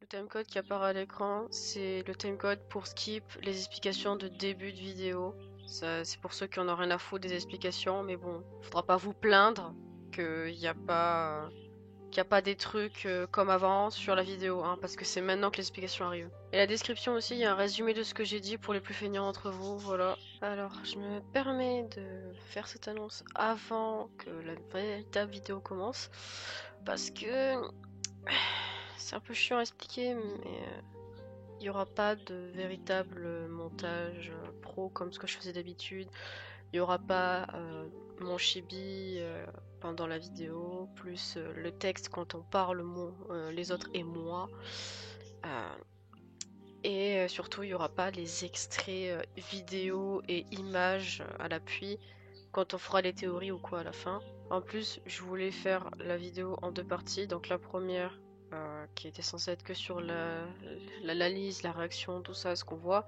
timecode qui apparaît à l'écran, c'est le timecode pour skip les explications de début de vidéo. C'est pour ceux qui en ont rien à foutre des explications, mais bon, faudra pas vous plaindre qu'il y a pas des trucs comme avant sur la vidéo, hein, parce que c'est maintenant que l'explication arrive. Et la description aussi, il y a un résumé de ce que j'ai dit pour les plus feignants d'entre vous, voilà. Alors, je me permets de faire cette annonce avant que la véritable vidéo commence, parce que c'est un peu chiant à expliquer, mais il n'y aura pas de véritable montage pro comme ce que je faisais d'habitude. Il n'y aura pas mon chibi pendant la vidéo, plus le texte quand on parle les autres et moi. Et surtout, il n'y aura pas les extraits vidéo et images à l'appui quand on fera les théories ou quoi à la fin. En plus, je voulais faire la vidéo en deux parties. Donc la première qui était censée être que sur l'analyse, la réaction, tout ça, ce qu'on voit.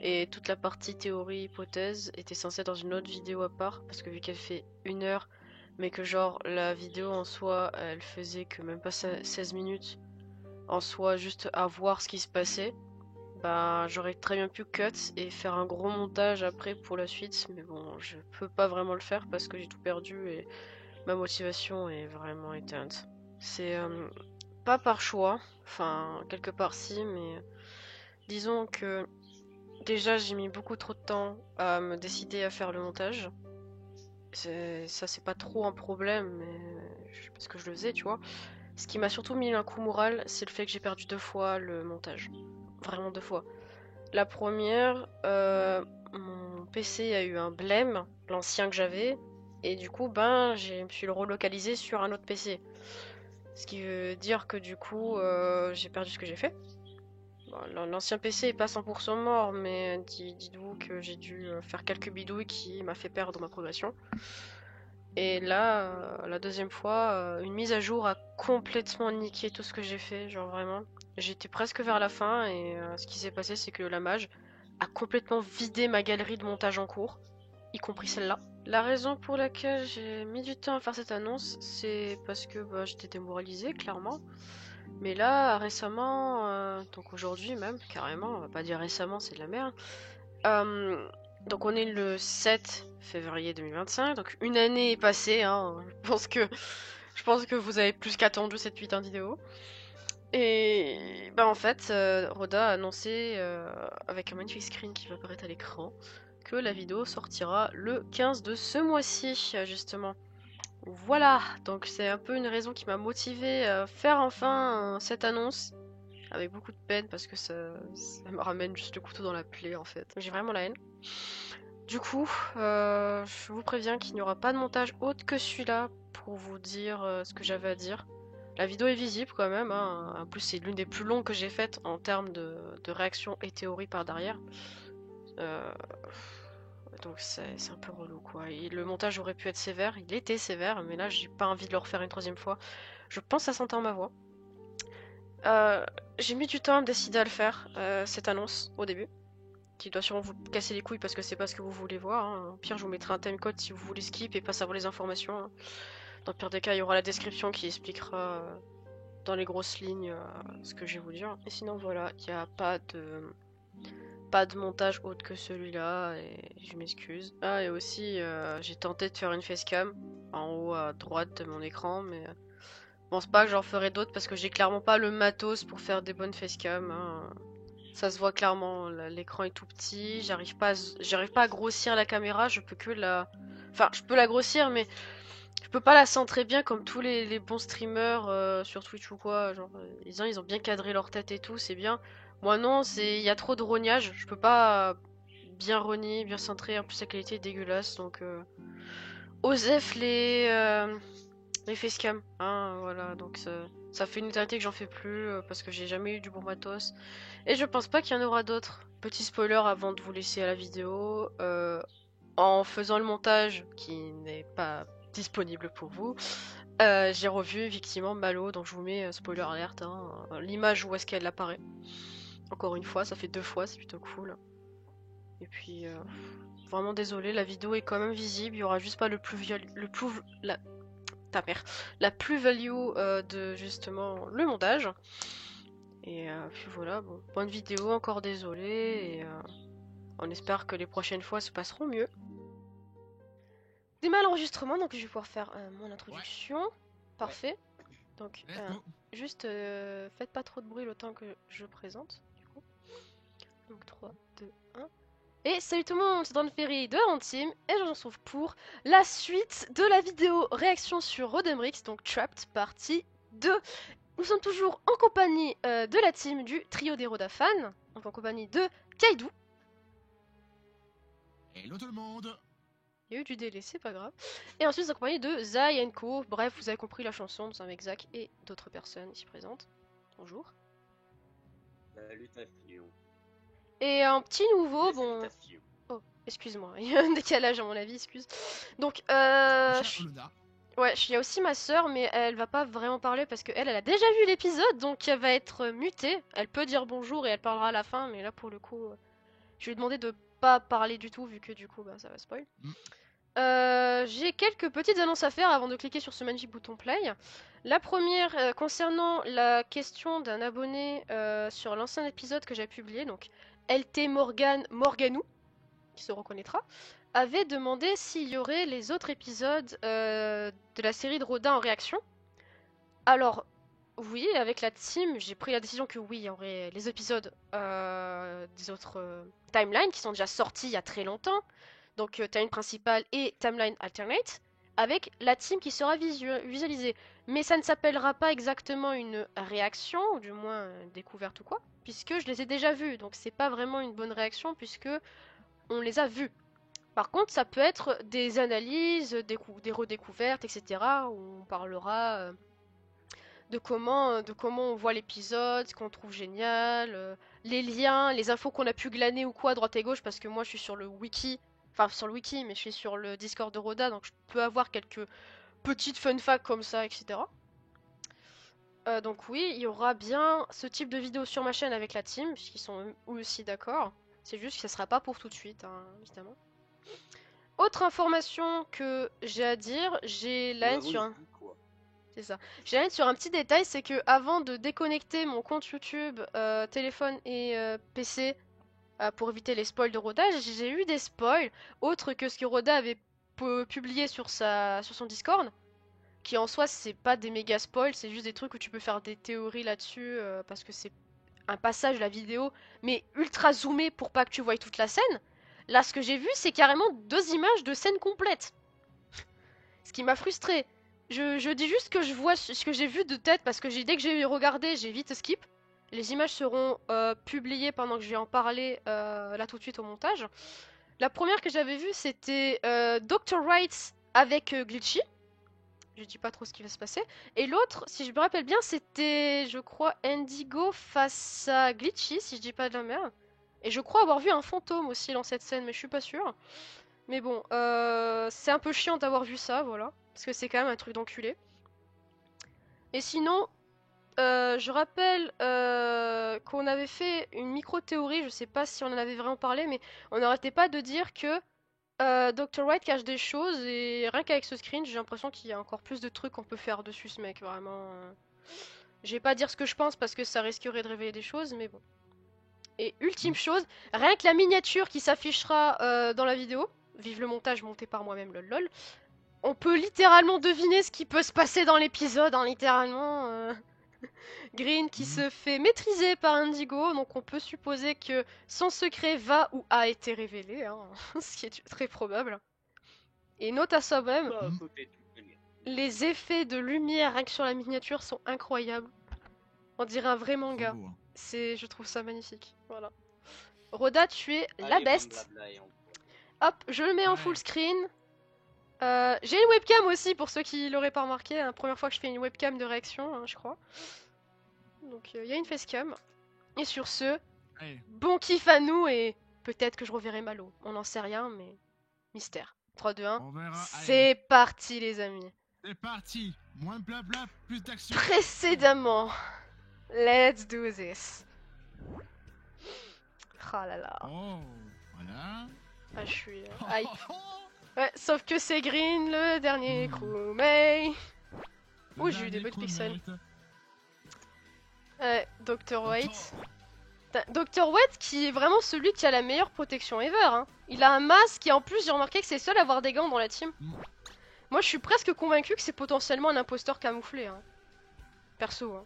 Et toute la partie théorie, hypothèse était censée être dans une autre vidéo à part. Parce que vu qu'elle fait 1 heure, mais que genre la vidéo en soi, elle faisait que même pas 16 minutes en soi, juste à voir ce qui se passait. Bah, j'aurais très bien pu cut et faire un gros montage après pour la suite, mais bon, je peux pas vraiment le faire parce que j'ai tout perdu et ma motivation est vraiment éteinte. C'est pas par choix, enfin, quelque part si, mais disons que déjà j'ai mis beaucoup trop de temps à me décider à faire le montage. Ça, c'est pas trop un problème, mais parce que je le faisais, tu vois. Ce qui m'a surtout mis un coup moral, c'est le fait que j'ai perdu 2 fois le montage. Vraiment 2 fois. La première, mon PC a eu un blême, l'ancien que j'avais, et du coup, ben, je me suis relocalisé sur un autre PC. Ce qui veut dire que du coup, j'ai perdu ce que j'ai fait. Bon, l'ancien PC est pas 100% mort, mais dites-vous que j'ai dû faire quelques bidouilles qui m'a fait perdre ma progression. Et là, la deuxième fois, une mise à jour a complètement niqué tout ce que j'ai fait, genre vraiment. J'étais presque vers la fin et ce qui s'est passé, c'est que la mage a complètement vidé ma galerie de montage en cours, y compris celle-là. La raison pour laquelle j'ai mis du temps à faire cette annonce, c'est parce que bah, j'étais démoralisée, clairement. Mais là, récemment, donc aujourd'hui même, carrément, on va pas dire récemment, c'est de la merde. Euh, donc on est le 7 février 2025, donc une année est passée, hein. Je pense que vous avez plus qu'attendu cette putain de vidéo. Et bah en fait, Roda a annoncé avec un magnifique screen qui va apparaître à l'écran que la vidéo sortira le 15 de ce mois-ci, justement. Voilà, donc c'est un peu une raison qui m'a motivée à faire enfin cette annonce. Avec beaucoup de peine parce que ça me ramène juste le couteau dans la plaie en fait. J'ai vraiment la haine. Du coup, je vous préviens qu'il n'y aura pas de montage autre que celui-là pour vous dire ce que j'avais à dire. La vidéo est visible quand même, hein. En plus c'est l'une des plus longues que j'ai faites en termes de réaction et théorie par derrière. Euh, donc c'est un peu relou quoi. Et le montage aurait pu être sévère, il était sévère, mais là j'ai pas envie de le refaire une troisième fois. Je pense que ça s'entend ma voix. Euh, j'ai mis du temps à me décider à le faire, cette annonce, au début. Qui doit sûrement vous casser les couilles parce que c'est pas ce que vous voulez voir, hein. Au pire, je vous mettrai un timecode si vous voulez skip et pas savoir les informations, hein. Dans le pire des cas, il y aura la description qui expliquera dans les grosses lignes ce que je vais vous dire. Et sinon, voilà, il n'y a pas de montage autre que celui-là et je m'excuse. Ah, et aussi, j'ai tenté de faire une facecam en haut à droite de mon écran, mais je pense pas que j'en ferai d'autres parce que j'ai clairement pas le matos pour faire des bonnes facecam, hein. Ça se voit clairement, l'écran est tout petit, j'arrive pas à grossir la caméra, je peux que la... Enfin, je peux la grossir, mais je peux pas la centrer bien comme tous les bons streamers sur Twitch ou quoi. Genre, ils ont bien cadré leur tête et tout, c'est bien. Moi non, il y a trop de rognage, je peux pas bien rogner, bien centrer, en plus la qualité est dégueulasse, donc... Osef les facecam, hein, voilà, donc ça fait une éternité que j'en fais plus, parce que j'ai jamais eu du bon matos. Et je pense pas qu'il y en aura d'autres. Petit spoiler avant de vous laisser à la vidéo. En faisant le montage, qui n'est pas disponible pour vous, j'ai revu effectivement Malo, donc je vous mets spoiler alerte, hein, l'image où est-ce qu'elle apparaît. Encore une fois, ça fait 2 fois, c'est plutôt cool. Et puis, vraiment désolé, la vidéo est quand même visible, il y aura juste pas la plus-value de justement le montage. Et puis voilà, bon, bonne vidéo, encore désolé, et on espère que les prochaines fois se passeront mieux. Démarre l'enregistrement, donc je vais pouvoir faire mon introduction. Parfait. Donc, juste faites pas trop de bruit le temps que je présente. Du coup. Donc 3, 2, 1. Et salut tout le monde, c'est Don Ferry de la Team, et je vous retrouve pour la suite de la vidéo réaction sur Rodemrix, donc Trapped partie 2. Nous sommes toujours en compagnie de la team du trio des Roda fans, donc en compagnie de Kaidou. Hello tout le monde. Il y a eu du délai, c'est pas grave. Et ensuite en compagnie de Zai and Co. Bref, vous avez compris la chanson, nous sommes avec Zach et d'autres personnes ici présentes. Bonjour. Salutations. Et un petit nouveau, bon... Oh, excuse-moi, il y a un décalage à mon avis, excuse. Donc, ouais, il y a aussi ma soeur, mais elle va pas vraiment parler parce qu'elle a déjà vu l'épisode, donc elle va être mutée. Elle peut dire bonjour et elle parlera à la fin, mais là pour le coup, je lui ai demandé de pas parler du tout, vu que du coup, bah, ça va spoil. J'ai quelques petites annonces à faire avant de cliquer sur ce magnifique bouton play. La première concernant la question d'un abonné sur l'ancien épisode que j'ai publié, donc LT Morganou, qui se reconnaîtra, avait demandé s'il y aurait les autres épisodes de la série de Rodin en réaction. Alors, oui, avec la team, j'ai pris la décision que oui, il y aurait les épisodes des autres timelines qui sont déjà sortis il y a très longtemps. Donc, timeline principale et timeline alternate, avec la team qui sera visualisée. Mais ça ne s'appellera pas exactement une réaction, ou du moins découverte ou quoi, puisque je les ai déjà vus. Donc, c'est pas vraiment une bonne réaction, puisque on les a vus. Par contre, ça peut être des analyses, des redécouvertes, etc. Où on parlera de comment on voit l'épisode, ce qu'on trouve génial, les liens, les infos qu'on a pu glaner ou quoi à droite et gauche, parce que moi je suis sur le wiki, enfin sur le wiki, mais je suis sur le Discord de Roda, donc je peux avoir quelques petites fun facts comme ça, etc. Donc oui, il y aura bien ce type de vidéo sur ma chaîne avec la team, puisqu'ils sont eux aussi d'accord. C'est juste que ça sera pas pour tout de suite, hein, évidemment. Autre information que j'ai à dire, j'ai la haine sur un... C'est ça. J'ai la haine sur un petit détail, c'est que avant de déconnecter mon compte YouTube, téléphone et PC pour éviter les spoils de Roda, j'ai eu des spoils autres que ce que Roda avait publié sur son Discord, qui en soi c'est pas des méga spoils, c'est juste des trucs où tu peux faire des théories là-dessus parce que c'est un passage de la vidéo, mais ultra zoomé pour pas que tu voies toute la scène. Là, ce que j'ai vu, c'est carrément 2 images de scène complète. Ce qui m'a frustré. Je dis juste que je vois ce que j'ai vu de tête parce que dès que j'ai regardé, j'ai vite skip. Les images seront publiées pendant que je vais en parler là tout de suite au montage. La première que j'avais vue, c'était Dr. Wright avec Glitchy. Je dis pas trop ce qui va se passer. Et l'autre, si je me rappelle bien, c'était, je crois, Indigo face à Glitchy, si je dis pas de la merde. Et je crois avoir vu un fantôme aussi dans cette scène, mais je suis pas sûre. Mais bon, c'est un peu chiant d'avoir vu ça, voilà. Parce que c'est quand même un truc d'enculé. Et sinon, je rappelle qu'on avait fait une micro-théorie, je sais pas si on en avait vraiment parlé, mais on n'arrêtait pas de dire que Dr. White cache des choses, et rien qu'avec ce screen, j'ai l'impression qu'il y a encore plus de trucs qu'on peut faire dessus, ce mec, vraiment. Je vais pas dire ce que je pense parce que ça risquerait de révéler des choses, mais bon. Et ultime chose, rien que la miniature qui s'affichera dans la vidéo, vive le montage monté par moi-même, lol, on peut littéralement deviner ce qui peut se passer dans l'épisode, hein, littéralement. Green qui se fait maîtriser par Indigo, donc on peut supposer que son secret va ou a été révélé, hein, ce qui est très probable. Et note à ça même, les effets de lumière rien que sur la miniature sont incroyables. On dirait un vrai manga. Beau, hein. Je trouve ça magnifique. Voilà. Roda, tu es la best. Hop, je le mets en full screen. J'ai une webcam aussi pour ceux qui l'auraient pas remarqué. Hein. Première fois que je fais une webcam de réaction, hein, je crois. Donc il y a une facecam. Et sur ce, bon kiff à nous et peut-être que je reverrai Malo. On n'en sait rien, mais mystère. 3, 2, 1. C'est parti les amis. C'est parti. Moins de blabla, plus d'action. Précédemment. Let's do this. Oh là là. Oh, voilà. Ah, je suis hype. Ouais, sauf que c'est Green, le dernier crewmate. Oh, j'ai eu des bugs pixels. Dr. White. Dr. White qui est vraiment celui qui a la meilleure protection ever. Hein. Il a un masque et en plus j'ai remarqué que c'est le seul à avoir des gants dans la team. Moi je suis presque convaincu que c'est potentiellement un imposteur camouflé. Hein. Perso. Hein.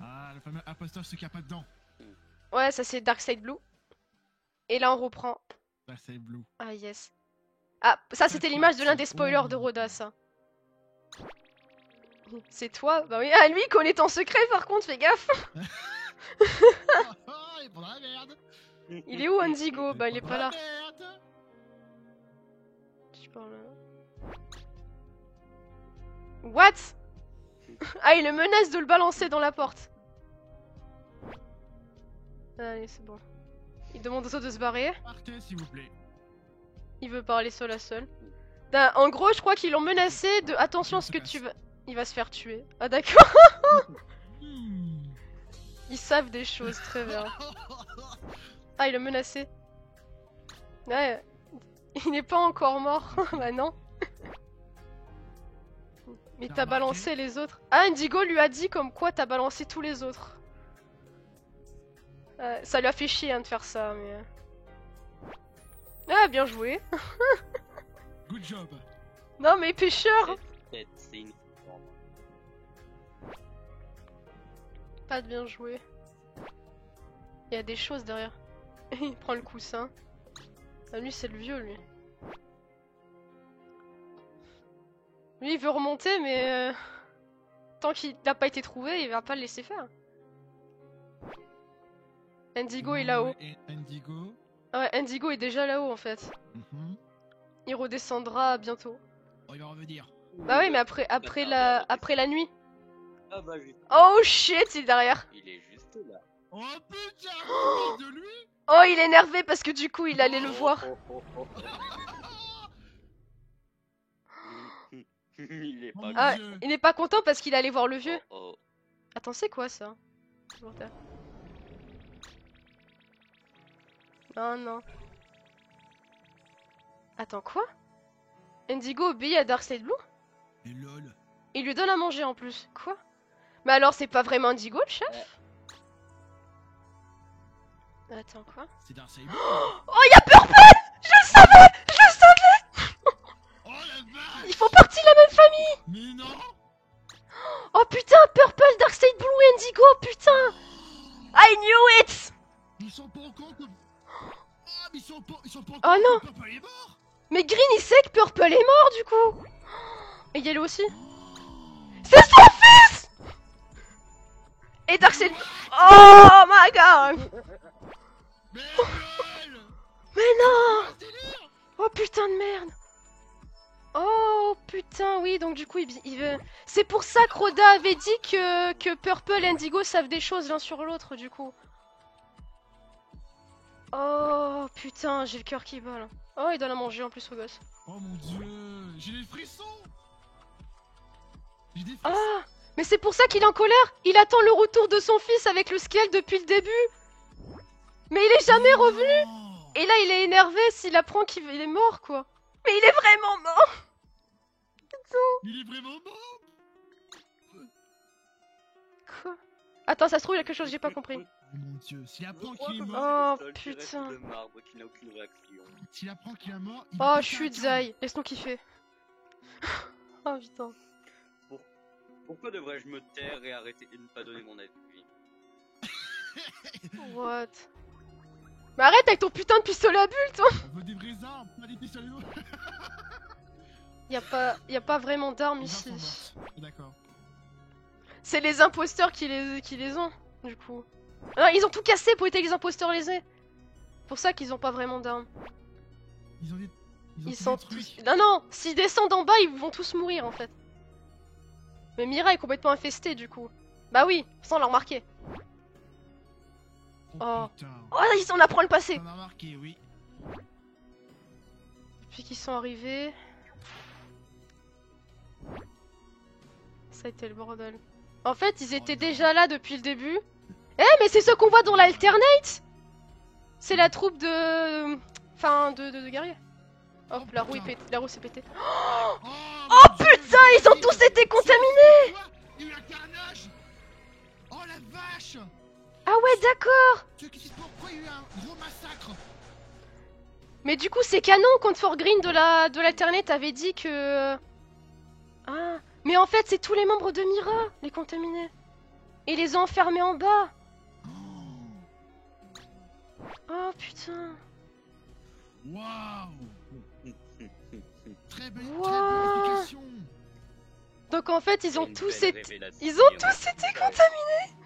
Ah, le fameux imposteur, ce qu'il n'y a pas dedans. Ouais, ça c'est Darkseid Blue. Et là on reprend. Darkseid Blue. Ah yes. Ah, ça c'était l'image de l'un des spoilers de Roda, ça. C'est toi? Bah oui, ah lui il connaît ton secret par contre, fais gaffe. Oh, il est pour la merde. Il est où Indigo? Bah il est pas là. Merde. Je parle... What? Ah il le menace de le balancer dans la porte. Allez c'est bon. Il demande aux autres de se barrer. Partez s'il vous plaît. Il veut parler seul à seul. En gros je crois qu'ils l'ont menacé de attention à ce que tu vas... Il va se faire tuer. Ah d'accord. Ils savent des choses très bien. Ah il l'a menacé. Ouais. Il n'est pas encore mort. Bah non. Mais t'as balancé les autres. Ah Indigo lui a dit comme quoi t'as balancé tous les autres. Ça lui a fait chier hein, de faire ça mais... Ah bien joué. Good job. Non mais pêcheur. C'est une... Pas de bien joué. Il y a des choses derrière. Il prend le coussin. Ah, lui c'est le vieux lui. Lui il veut remonter mais... Tant qu'il n'a pas été trouvé, il va pas le laisser faire. Indigo est là-haut. Indigo. Ah ouais, Indigo est déjà là-haut en fait. Il redescendra bientôt. Oh, il va revenir. Bah oui mais après la nuit. Ah bah juste... Oh shit, il est derrière. Il est juste là. Oh putain, on parle de lui. Oh il est énervé parce que du coup il allait le voir. Il est Oh, pas... mon Ah, Dieu. il n'est pas content parce qu'il allait voir le vieux. Oh, oh. Attends, c'est quoi ça? Non, non. Attends, quoi? Indigo obéit à Darkseid Blue? Et lol. Il lui donne à manger en plus. Quoi? Mais alors c'est pas vraiment Indigo le chef? Attends, quoi? C'est Darkseid. Oh, y'a Purple! Je le savais! Je le savais! Oh la vache. Ils font partie de la même famille! Mais non. Oh putain, Purple, Darkseid Blue et Indigo, putain! I knew it! Ils sont pas au compte. Ah, mais ils sont pas au compte. Oh non. Papa il est mort. Mais Green il sait que Purple est mort du coup! Et Yellow aussi? C'est son fils! Et Darkseid... Oh my god! Mais lol. Mais non! Ah, délire. Oh putain de merde! Oh putain, oui, donc du coup il veut... C'est pour ça que Roda avait dit que Purple et Indigo savent des choses l'un sur l'autre du coup. Oh putain, j'ai le cœur qui bat là. Oh, il donne à manger en plus au gosse. Oh mon dieu, j'ai des frissons. J'ai des frissons. Ah! Mais c'est pour ça qu'il est en colère! Il attend le retour de son fils avec le scale depuis le début! Mais il est jamais revenu! Non. Et là il est énervé s'il apprend qu'il est mort quoi! Mais il est vraiment mort! Il est vraiment mort. Quoi? Attends, ça se trouve il y a quelque chose que j'ai pas compris. Oh mon dieu, s'il apprend qu'il est Pourquoi mort, Oh, le seul qui reste putain. le marbre qui n'a aucune réaction. s'il apprend qu'il est mort, il Oh, va je péter suis un câble. Zai, laisse-nous kiffer. Oh putain. Pourquoi devrais-je me taire et arrêter de ne pas donner mon avis? What? Mais arrête avec ton putain de pistolet à bulles toi! On veut des vraies armes, pas des pistolets. Y a pas vraiment d'armes Les ici. armes sont mortes. D'accord. C'est les imposteurs qui les ont, du coup. Non, ils ont tout cassé pour éviter que les imposteurs les aient. Pour ça qu'ils ont pas vraiment d'armes. Ils ont des... Ils tout sont détruit. tous... Non, non, s'ils descendent en bas, ils vont tous mourir en fait. Mais Mira est complètement infestée du coup. Bah oui, sans le remarquer. Oh. Putain. Oh, on apprend le passé. On a remarqué, oui. Depuis qu'ils sont arrivés... Ça a été le bordel. En fait, ils étaient déjà là depuis le début. Eh, mais c'est ceux qu'on voit dans l'Alternate! C'est la troupe de... Enfin, de guerriers. Hop, la roue s'est pétée. Oh Putain, ils ont tous été contaminés! Il y a eu un carnage. Oh la vache! Ah ouais, d'accord. Ceux qui disent pourquoi il y a eu un gros massacre! Mais du coup, c'est canon contre Fort Green de l'Alternet t'avais dit que... Ah, mais en fait, c'est tous les membres de Mira, les contaminés. Et ils les ont enfermés en bas. Oh, Oh putain. waouh! Très belle Wow. explication! Donc en fait, ils ont Une tous belle été... révélation. Ils ont tous été contaminés.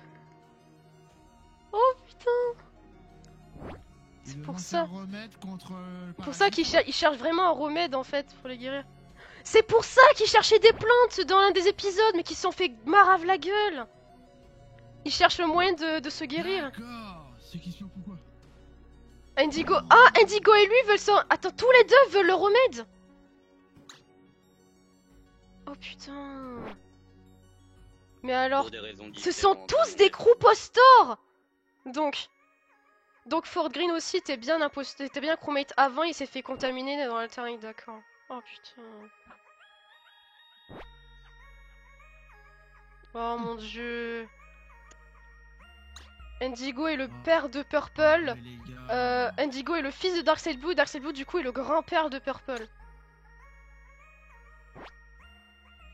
Oh putain. Ils C'est ont pour lancé ça. un remède contre le Pour ça parasite. qu'ils cherchent vraiment un remède en fait pour les guérir. C'est pour ça qu'ils cherchaient des plantes dans l'un des épisodes mais qu'ils se sont fait marave la gueule. Ils cherchent le moyen de se guérir. D'accord! C'est qui sûr pourquoi? Indigo... Ah, Indigo et lui veulent se... Attends, tous les deux veulent le remède. Oh putain. Mais alors... Pour des raisons Ce sont différentes, tous mais- des croupostors. Donc Fort Green aussi était bien imposté, était bien crewmate avant, il s'est fait contaminer dans l'Alternet, d'accord. Oh putain. Oh mon dieu. Indigo est le père de Purple. Mais les gars... Indigo est le fils de Darkseid Blue. Darkseid Blue du coup est le grand-père de Purple.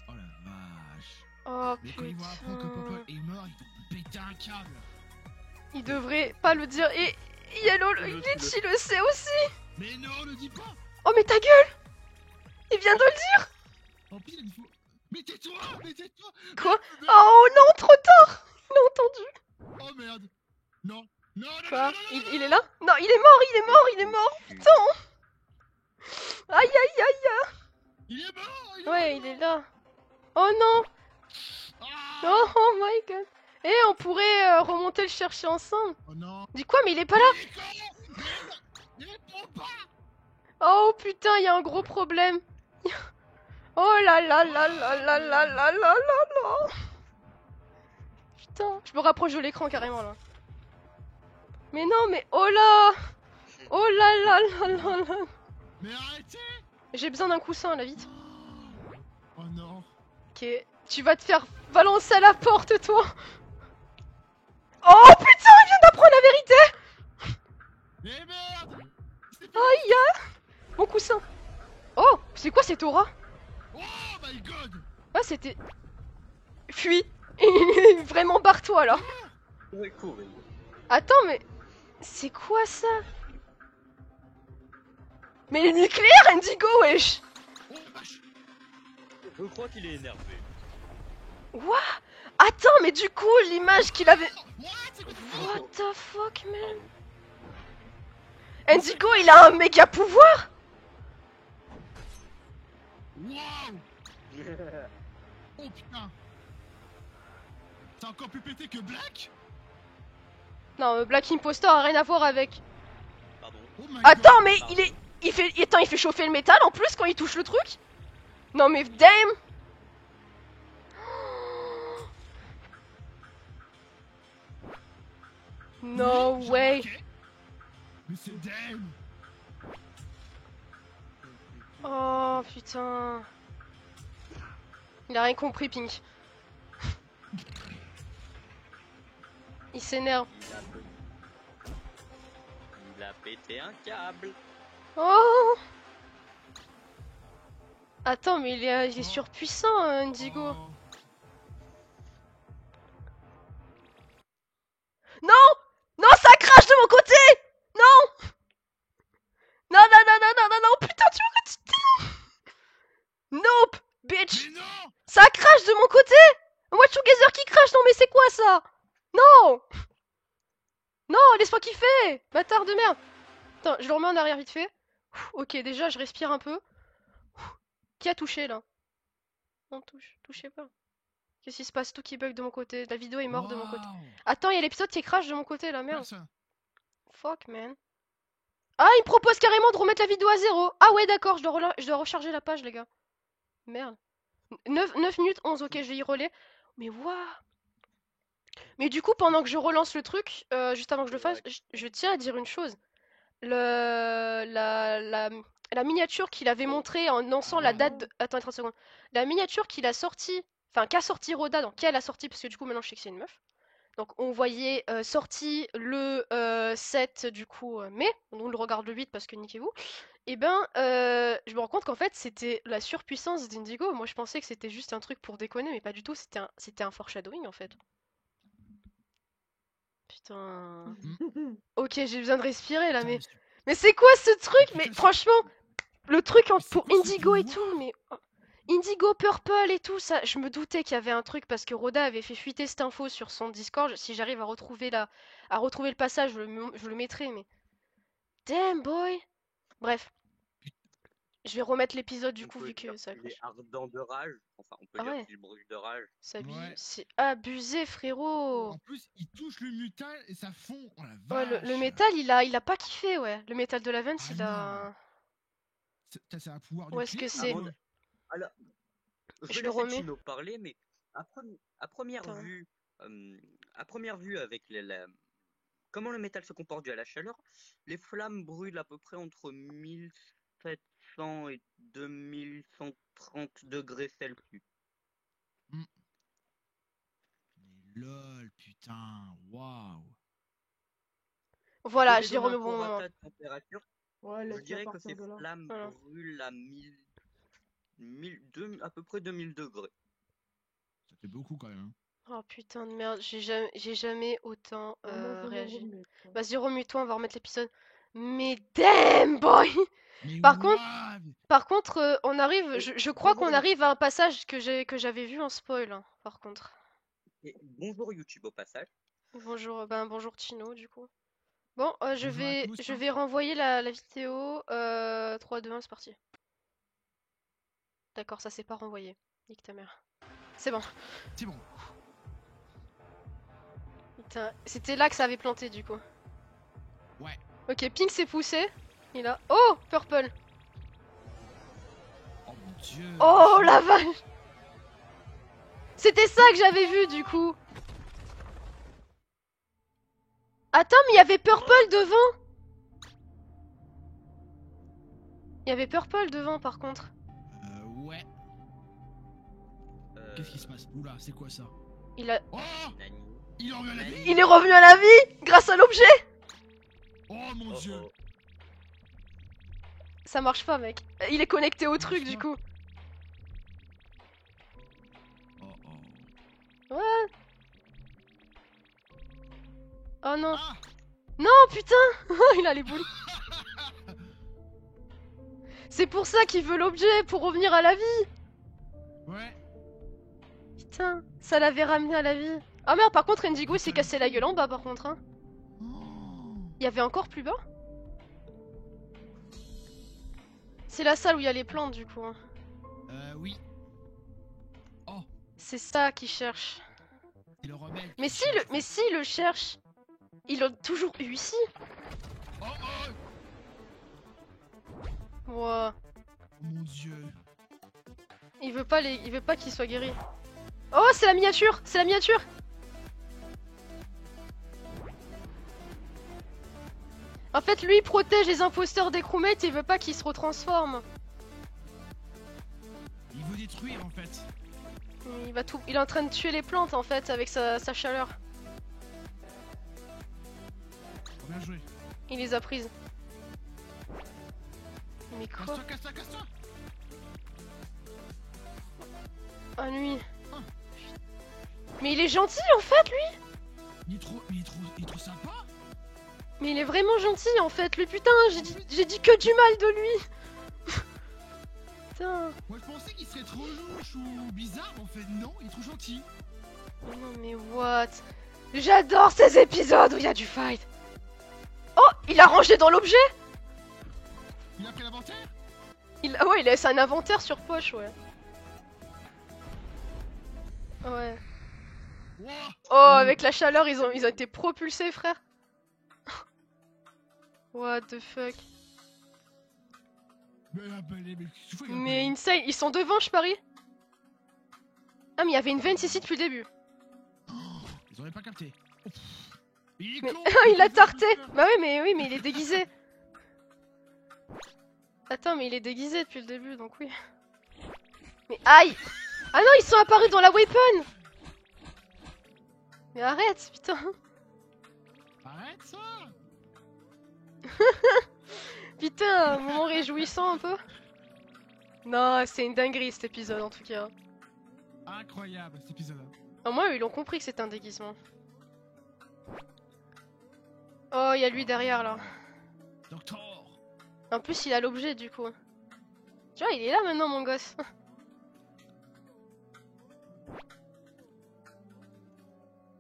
Oh la vache! Oh Mais quand ils vont apprendre que Purple putain. est mort, ils vont péter un câble! Il devrait pas le dire. Et Yellow, Glitch, il le sait aussi. Mais non, ne dis pas! Oh mais ta gueule. Il vient de le dire. En pile, il faut... Mais tais-toi! Mais tais-toi! Quoi? Oh non, trop tard. Il a entendu. Oh merde! Non! Non, non, Quoi? non, non, non, Il est là? Non, il est mort, il est mort, il est mort. Putain. Aïe aïe aïe. il est mort! Ouais, il est là. Oh non. Ah Oh my god. Et on pourrait remonter le chercher ensemble. Oh non! Dis quoi? Mais il est pas là. Il est con! Il répond pas! Oh putain, il y a un gros problème. Oh là là là là là là là là là là. Putain, je me rapproche de l'écran carrément là. Mais non, mais oh là. Oh là là là là là. Mais arrêtez! J'ai besoin d'un coussin là, vite. Oh non! Ok, tu vas te faire balancer à la porte toi. Oh putain, il vient d'apprendre la vérité. Mais merde! Aïe aïe. Mon coussin. Oh, c'est quoi cette aura? Oh my god! Ah, c'était... Fuis. Vraiment barre-toi là. Ouais, cool. Attends, mais... C'est quoi ça? Mais le nucléaire, Indigo, wesh. Oh vache! Je crois qu'il est énervé. What? Attends, mais du coup, l'image qu'il avait... What? C'est quoi? What the fuck, man? Indigo, il a un méga pouvoir. Wow! Oh putain! T'as encore plus pété que Black? Non, Black Impostor a rien à voir avec... Pardon. Oh my Attends, god! mais il est... Il fait... Attends, il fait chauffer le métal en plus quand il touche le truc? Non mais damn. No Oui, j'ai way. remarqué. Mais c'est damn! Oh putain. Il a rien compris, Pink. Il s'énerve. Il a pété un câble. Oh. Attends, mais il est surpuissant, Indigo. Oh. Non. Non, ça crache de mon côté. Non. Non, non, non, non, non, non, non, putain, tu me... Nope, bitch. Mais non! Ça crache de mon côté. Watch Together qui crache, non mais c'est quoi ça? Non. Non, laisse-moi kiffer. Bâtard de merde. Attends, je le remets en arrière vite fait. Ok, déjà, je respire un peu. Qui a touché, là? Non, touchez pas. Qu'est-ce qui se passe? Tout qui bug de mon côté. La vidéo est morte de mon côté. Wow. Attends, il y a l'épisode qui crache de mon côté, là, merde. Personne. Fuck, man. Ah, il me propose carrément de remettre la vidéo à 0. Ah ouais, d'accord, je dois recharger la page, les gars. Merde. 9 minutes 11, ok, je vais y relais. Mais waouh. Mais du coup, pendant que je relance le truc, juste avant que je le fasse, je tiens à dire une chose. La miniature qu'il avait montrée en annonçant la date de... Attends, 30 secondes. La miniature qu'il a sortie, enfin qu'a sorti Roda, donc qu'elle a sorti, parce que du coup maintenant je sais que c'est une meuf. Donc on voyait sorti le 7 du coup mai, on le regarde le 8 parce que niquez-vous. Et ben je me rends compte qu'en fait c'était la surpuissance d'Indigo. Moi je pensais que c'était juste un truc pour déconner, mais pas du tout, c'était un foreshadowing en fait. Putain. Ok, j'ai besoin de respirer là, Putain, mais c'est quoi ce truc? Mais putain, franchement, le truc mais c'est pour quoi ce Indigo et pouvoir? tout, mais Indigo Purple et tout ça, je me doutais qu'il y avait un truc parce que Roda avait fait fuiter cette info sur son Discord. Si j'arrive à retrouver le passage, je le mettrai, mais damn boy. Bref, je vais remettre l'épisode du On coup peut vu dire que ça qu'il est accroche. ardent de rage. Enfin, on peut Ah dire ouais, qu'il brûle de rage. Ouais. c'est abusé frérot. En plus, il touche le mutal et ça fond. Oh la Ouais, le vache. métal il a pas kiffé ouais. Le métal de la Vence Ah il non. a. C'est un pouvoir Où est-ce que nucléaire c'est? ou quoi? Alors, je Je vais le laisser remets. Chino parler, mais à première Putain. vue, avec comment le métal se comporte dû à la chaleur, les flammes brûlent à peu près entre 1700 et 2130 degrés Celsius. Mais lol, putain, waouh. Si je Voilà, devais j'ai donner remis un au bon moment. prorata de température, Ouais, je laisse-le à dirais que partir ces de là. flammes Voilà. brûlent à à peu près 2000 degrés. Ça fait beaucoup quand même. Hein. Oh putain de merde, j'ai jamais autant Ouais, moi, je vais le réagi. remettre. Ouais. Vas-y, remue-toi, on va remettre l'épisode. Mais damn boy! Mais Par contre, waouh. on arrive, Et je crois qu'on bonjour, arrive à un passage que j'avais vu en spoil, hein, par contre. bonjour YouTube au passage. Bonjour, bonjour Tino, du coup. Bon, Bonjour à tous. je Hein. vais renvoyer la vidéo. 3, 2, 1, c'est parti. D'accord, ça s'est pas renvoyé. Nique ta mère. C'est bon. C'est bon. Putain, c'était là que ça avait planté, du coup. Ouais. Ok, Pink s'est poussé. Il a... Oh, Purple. Oh mon dieu. Oh la vache! C'était ça que j'avais vu du coup. Attends, mais il y avait Purple devant. Il y avait Purple devant par contre. Ouais. Qu'est-ce qui se passe? Oula, c'est quoi ça? Il a... Oh. Nani. Il en revient à la vie. Il est revenu à la vie grâce à l'objet. Oh mon Oh, dieu. oh. Ça marche pas mec. Il est connecté au Ça truc marche du pas. coup. Oh oh. Ouais. Oh non. Ah. Non putain. Il a les boules. C'est pour ça qu'il veut l'objet, pour revenir à la vie. Ouais. Putain, ça l'avait ramené à la vie. Ah merde, par contre Indigo s'est cassé la gueule en bas par contre. Hein. Oh. Il y avait encore plus bas? C'est la salle où il y a les plantes du coup. Hein. Oui. Oh. C'est ça qu'il cherche. C'est le rebelle. Mais qui si cherche. mais si le cherche, il l'a toujours eu ici. Oh oh. Wow. Oh mon dieu. Il veut pas qu'il soit guéri. Oh, c'est la miniature, c'est la miniature. En fait, lui il protège les imposteurs des crewmates et il veut pas qu'ils se retransforment. Il veut détruire en fait. Il est en train de tuer les plantes en fait avec sa chaleur. Bien joué. Il les a prises. Mais quoi? Casse-toi, casse-toi, casse-toi. Ah lui. Ah. Mais il est gentil en fait lui. Il est trop sympa. Mais il est vraiment gentil en fait. Lui putain, j'ai dit que du mal de lui. Putain. Moi je pensais qu'il serait trop louche ou bizarre, mais en fait non, il est trop gentil. Oh non mais what? J'adore ces épisodes où il y a du fight. Oh, il a rangé dans l'objet. Il a pris l'inventaire. Ouais, il laisse un inventaire sur poche, ouais. Ouais. Wow. Oh, avec la chaleur, ils ont été propulsés, frère. What the fuck. Mais insane, ils sont devant, je parie. Ah, mais il y avait une vente ici depuis le début. Oh, ils auraient pas capté. Oh, il est Mais con, il a fait tarté. peur. Bah oui, mais il est déguisé. Attends, mais il est déguisé depuis le début, donc oui. Mais aïe. Ah non, ils sont apparus dans la weapon. Mais arrête, putain. Arrête ça. Putain, moment réjouissant un peu. Non, c'est une dinguerie cet épisode en tout cas. Incroyable cet épisode. Au moins, ils ont compris que c'était un déguisement. Oh, il y a lui derrière là. Docteur. En plus, il a l'objet du coup. Tu vois, il est là maintenant, mon gosse.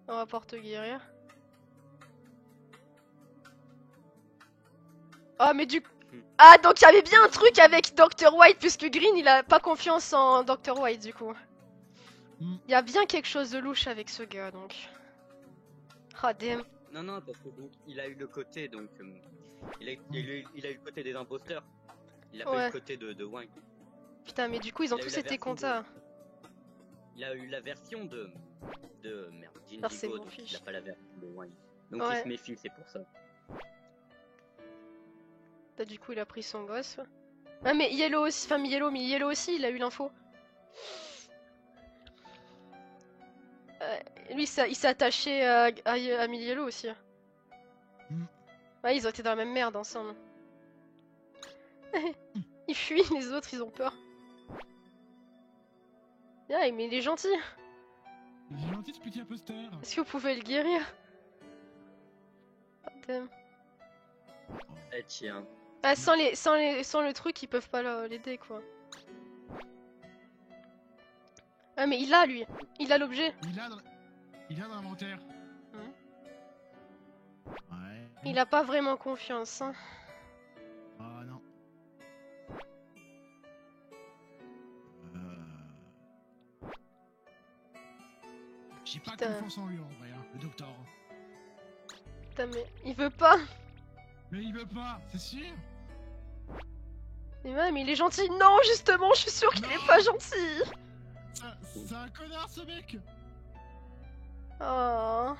On va pouvoir te guérir. Oh, mais du... Ah, donc il y avait bien un truc avec Dr. White, puisque Green, il a pas confiance en Dr. White, du coup. Il y a bien quelque chose de louche avec ce gars, donc. Ah, damn. Non, parce que donc, il a eu le côté, donc... il a eu le côté des imposteurs. Il a pas eu Ouais. le côté de Wang. Putain, mais du coup, ils ont Il a eu tous la été version compta. Il a eu la version de merde, Ah, c'est d'Indigo, mon donc fiche. il a pas la version de Wang. Donc Ouais. il se méfie, c'est pour ça. Là, du coup, il a pris son gosse. Ah, mais Yellow aussi, enfin, Yellow aussi, il a eu l'info. Lui, il s'est attaché à Yellow aussi. Ouais, ils ont été dans la même merde ensemble. Il fuit, les autres, ils ont peur. Ah, mais il est gentil. Il est gentil ce petit imposteur. Est-ce que vous pouvez le guérir? Ah, damn. Eh tiens. Ah, sans le truc, ils peuvent pas l'aider, quoi. Ah, mais il a, lui. Il a l'objet. Il a dans l'inventaire. Mhm. Ouais. Il a pas vraiment confiance, hein. Ah non. J'ai pas Putain. confiance en lui en vrai, hein, le docteur. Putain, mais il veut pas. Mais il veut pas, c'est sûr. Mais ouais, mais il est gentil. Non, justement, je suis sûre qu'il est pas gentil. C'est un connard ce mec. Oh.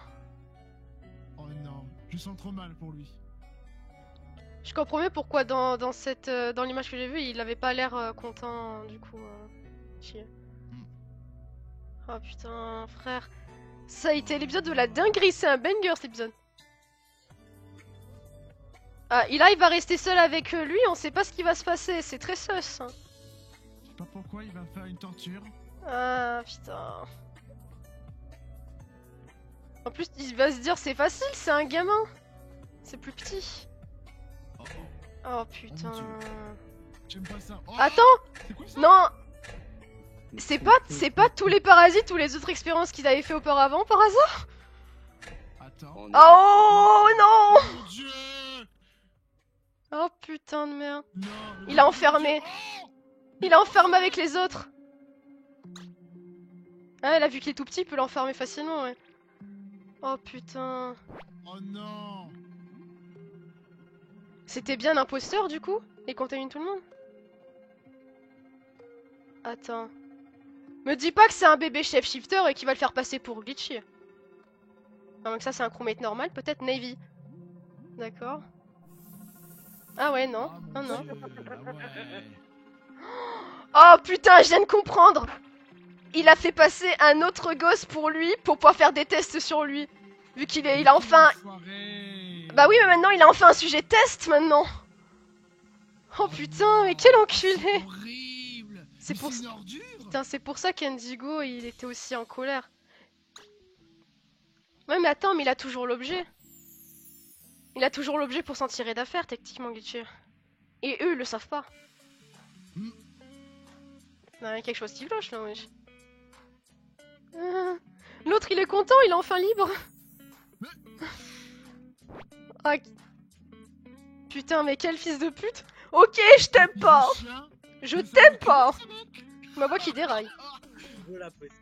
Oh non, je sens trop mal pour lui. Je comprends mieux pourquoi dans l'image que j'ai vue, il avait pas l'air content, du coup. Chier. Oh putain, frère. Ça a été l'épisode de la dinguerie, c'est un banger cet épisode. Ah, il va rester seul avec lui, on sait pas ce qui va se passer, c'est très sus. Hein. Je sais pas pourquoi il va faire une torture. Ah putain. En plus, il va se dire c'est facile, c'est un gamin. C'est plus petit. Oh, Oh putain. Dieu. J'aime pas ça. Oh, Attends, c'est quoi ça? non. C'est pas tous les parasites ou les autres expériences qu'ils avaient fait auparavant par hasard? Attends. Oh, non. Oh non. Mon Dieu. Oh putain de merde. Non. Il a enfermé. Il a enfermé avec les autres. Ah, là, vu qu'il est tout petit, il peut l'enfermer facilement, ouais. Oh putain. Oh non. C'était bien l'imposteur, du coup? Il contamine tout le monde? Attends. Me dis pas que c'est un bébé chef-shifter et qu'il va le faire passer pour Glitchy. Ah, donc ça, c'est un crewmate normal, peut-être Navy. D'accord. Ah ouais, non. Ah, Non, mon non. Dieu, ah ouais. Oh putain, je viens de comprendre. Il a fait passer un autre gosse pour lui, pour pouvoir faire des tests sur lui. Vu qu'il il a enfin... Enfoiré. Bah oui, mais maintenant, il a enfin un sujet test, maintenant. Oh putain, mais quel enculé. Horrible. C'est Mais pour une ça- ordure. Putain, c'est pour ça qu'Indigo, il était aussi en colère. Ouais, mais attends, mais il a toujours l'objet. Il a toujours l'objet pour s'en tirer d'affaire, techniquement, Glitchy. Et eux, ils le savent pas. Hmm. Il y a quelque chose qui cloche, là, wesh. L'autre, il est content, il est enfin libre. Ah, putain, mais quel fils de pute. Ok, je t'aime pas. Chien. Je Mais ça t'aime va pas. ce mec. Ma voix qui déraille. Je l'apprécie.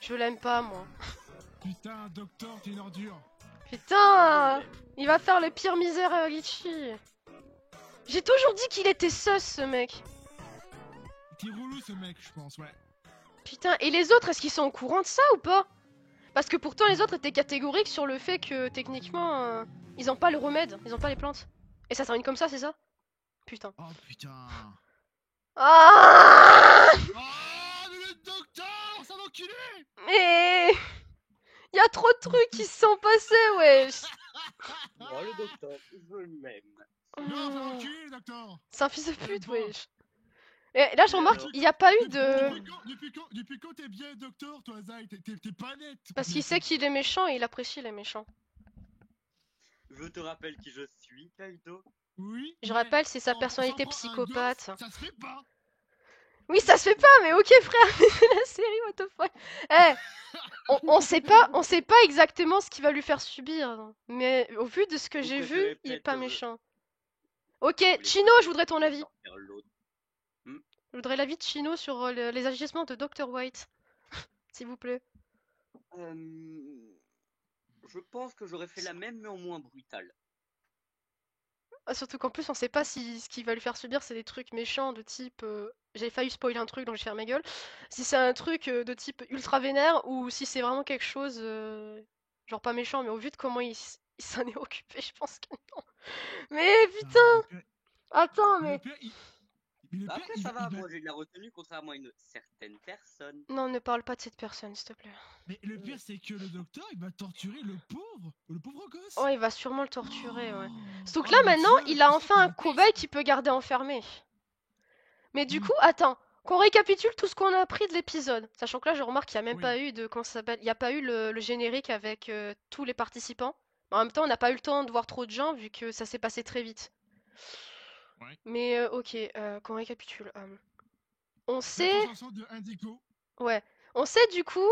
Je l'aime pas, moi. Putain, docteur, t'es une ordure. Putain, il va faire le pire misère à Glitchy. J'ai toujours dit qu'il était sus, ce mec. T'es relou ce mec, je pense, ouais. Putain, et les autres, est-ce qu'ils sont au courant de ça ou pas? Parce que pourtant, les autres étaient catégoriques sur le fait que, techniquement, ils ont pas le remède, ils ont pas les plantes. Et ça termine comme ça, c'est ça? Putain. Oh putain. Ah! Oh, mais le docteur, ça va enculer. Mais... Y a trop de trucs qui se sont passés, wesh. Oh, le docteur, je l'aime. Non, va Hmm. enculer, le docteur. C'est un fils de J'aime pute, pas. wesh. Et là, je Et remarque, alors il n'y a pas eu Depuis, de... depuis quand t'es bien docteur, toi, Zai? T'es pas net. Parce qu'il sait qu'il est méchant et il apprécie les méchants. Je te rappelle qui je suis, Kaido. Oui. Je mais rappelle, c'est sa s'en personnalité prend un psychopathe. gosse, ça se fait pas. Oui, ça se fait pas, mais ok, frère, mais c'est la série, what the fuck. Eh, on sait pas exactement ce qu'il va lui faire subir. Mais au vu de ce que Vous j'ai vu, préférez il est peut-être pas que méchant. Ok, vous les Chino, préférez je voudrais ton peut-être avis. sortir l'autre. Je voudrais l'avis de Chino sur les agissements de Dr. White. S'il vous plaît. Je pense que j'aurais fait la même, mais en moins brutal. Ah, surtout qu'en plus, on sait pas si ce qu'il va lui faire subir, c'est des trucs méchants de type. J'ai failli spoiler un truc, donc je ferme ma gueule. Si c'est un truc de type ultra vénère, ou si c'est vraiment quelque chose. Genre pas méchant, mais au vu de comment il s'en est occupé, je pense que non. Mais putain! Non, Attends, mais le mais. père, mais le père, Après, il ça va, va, il va- moi j'ai de la retenue, contrairement à une certaine personne. Non, ne parle pas de cette personne, s'il te plaît. Mais le pire, c'est que le docteur, il va torturer le pauvre gosse. Oh, il va sûrement le torturer, ouais. Surtout que Oh là, mon maintenant, Dieu, il a tu sais enfin que un le père, cobaye qui peut garder enfermé. Mais du Hmm. coup, attends, qu'on récapitule tout ce qu'on a appris de l'épisode. Sachant que là, je remarque qu'il n'y a même Oui. pas eu de. Comment ça s'appelle? Il n'y a pas eu le générique avec tous les participants. En même temps, on n'a pas eu le temps de voir trop de gens vu que ça s'est passé très vite. Ouais. Mais ok, qu'on récapitule. On La sait. transformation de Indigo. Ouais. On sait du coup,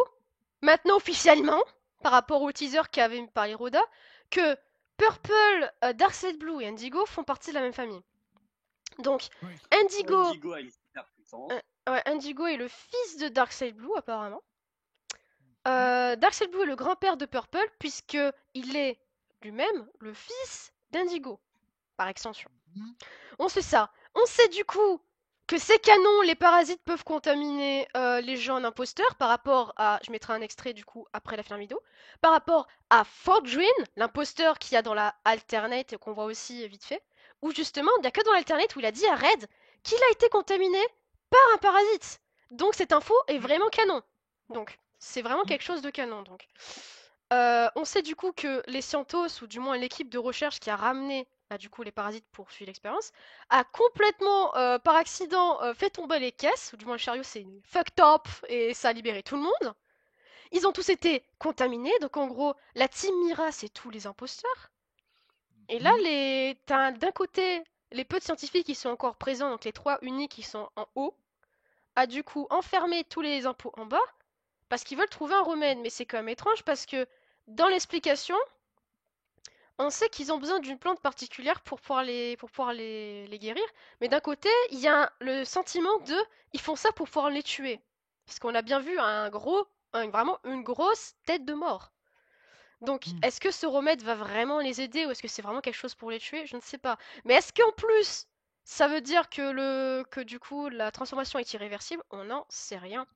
maintenant officiellement, par rapport au teaser qu'avait parlé Rhoda, que Purple, Darkseid Blue et Indigo font partie de la même famille. Donc, Ouais. Indigo, Indigo a une super puissance. ouais, Indigo est le fils de Darkseid Blue apparemment. Darkseid Blue est le grand-père de Purple puisque il est lui-même le fils d'Indigo, par extension. Mhm. On sait ça. On sait du coup que ces canons, les parasites peuvent contaminer les gens en imposteur par rapport à, je mettrai un extrait du coup après la fin de la vidéo, par rapport à Fordrin, l'imposteur qu'il y a dans la alternate et qu'on voit aussi vite fait, où justement il n'y a que dans l'alternate où il a dit à Red qu'il a été contaminé par un parasite. Donc cette info est Ouais. vraiment canon. Donc c'est vraiment Mm. quelque chose de canon. Donc on sait du coup que les Scientos, ou du moins l'équipe de recherche qui a ramené bah, du coup les parasites pour suivre l'expérience, a complètement par accident fait tomber les caisses, ou du moins le chariot c'est fucked up et ça a libéré tout le monde. Ils ont tous été contaminés, donc en gros la team Mira c'est tous les imposteurs. Et là Mhm. t'as d'un côté les peu de scientifiques qui sont encore présents, donc les trois uniques qui sont en haut, a du coup enfermé tous les impôts en bas parce qu'ils veulent trouver un remède. Mais c'est quand même étrange parce que dans l'explication, on sait qu'ils ont besoin d'une plante particulière pour pouvoir les guérir. Mais d'un côté, il y a le sentiment de ils font ça pour pouvoir les tuer. Parce qu'on a bien vu vraiment une grosse tête de mort. Donc, Mm. est-ce que ce remède va vraiment les aider ou est-ce que c'est vraiment quelque chose pour les tuer? Je ne sais pas. Mais est-ce qu'en plus, ça veut dire que du coup la transformation est irréversible? On n'en sait rien.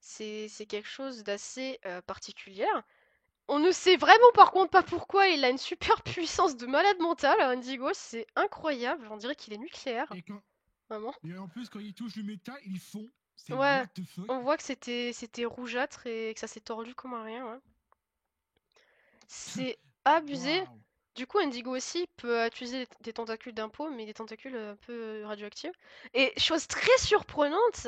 C'est quelque chose d'assez particulier. On ne sait vraiment par contre pas pourquoi il a une super puissance de malade mental, Indigo, c'est incroyable, on dirait qu'il est nucléaire, Et, vraiment. et en plus, quand il touche le métal, il fond. C'est Ouais, what the fuck. on voit que c'était rougeâtre et que ça s'est tordu comme un rien, ouais. C'est abusé. Waouh. Du coup, Indigo aussi peut utiliser des tentacules d'impôt, mais des tentacules un peu radioactifs. Et chose très surprenante,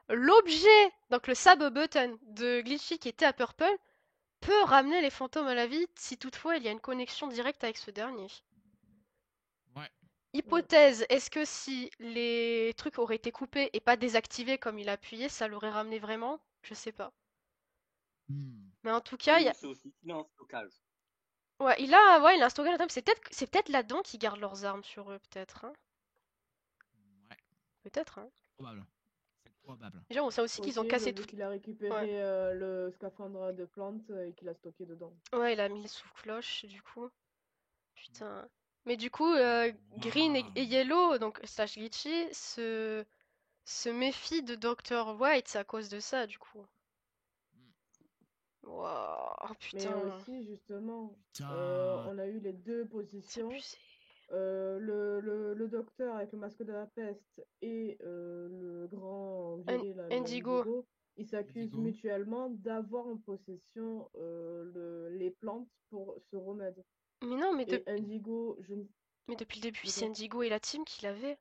l'objet, donc le sub button de Glitchy qui était à Purple, peut ramener les fantômes à la vie si toutefois il y a une connexion directe avec ce dernier. Ouais. Hypothèse, est-ce que si les trucs auraient été coupés et pas désactivés comme il a appuyé, ça l'aurait ramené vraiment? Je sais pas. Hmm. Mais en tout cas, Et on sait aussi qu'il est en stockage. il a un stockage là-dedans. C'est peut-être là-dedans qu'ils gardent leurs armes sur eux, peut-être, hein. Ouais. Peut-être, hein. Probable. C'est probable. Déjà, on sait aussi qu'ils ont Possible, cassé vu tout. qu'il a Ouais. récupéré le scaphandre de plante et qu'il a stocké dedans. Ouais, il a mis le sous-cloche, du coup. Putain. Mais du coup, Green et Waouh. Yellow, donc slash Glitchy, se méfient de Dr. White à cause de ça, du coup. Waouh, Mais putain, aussi, justement, Putain. on a eu les deux c'est positions. abusé. Le docteur avec le masque de la peste et le grand viril, là, le Indigo. Indigo. ils s'accusent Indigo. mutuellement d'avoir en possession les plantes pour ce remède. Mais non, mais, Et Indigo, mais depuis le début, de c'est quoi? Indigo et la team qui l'avaient.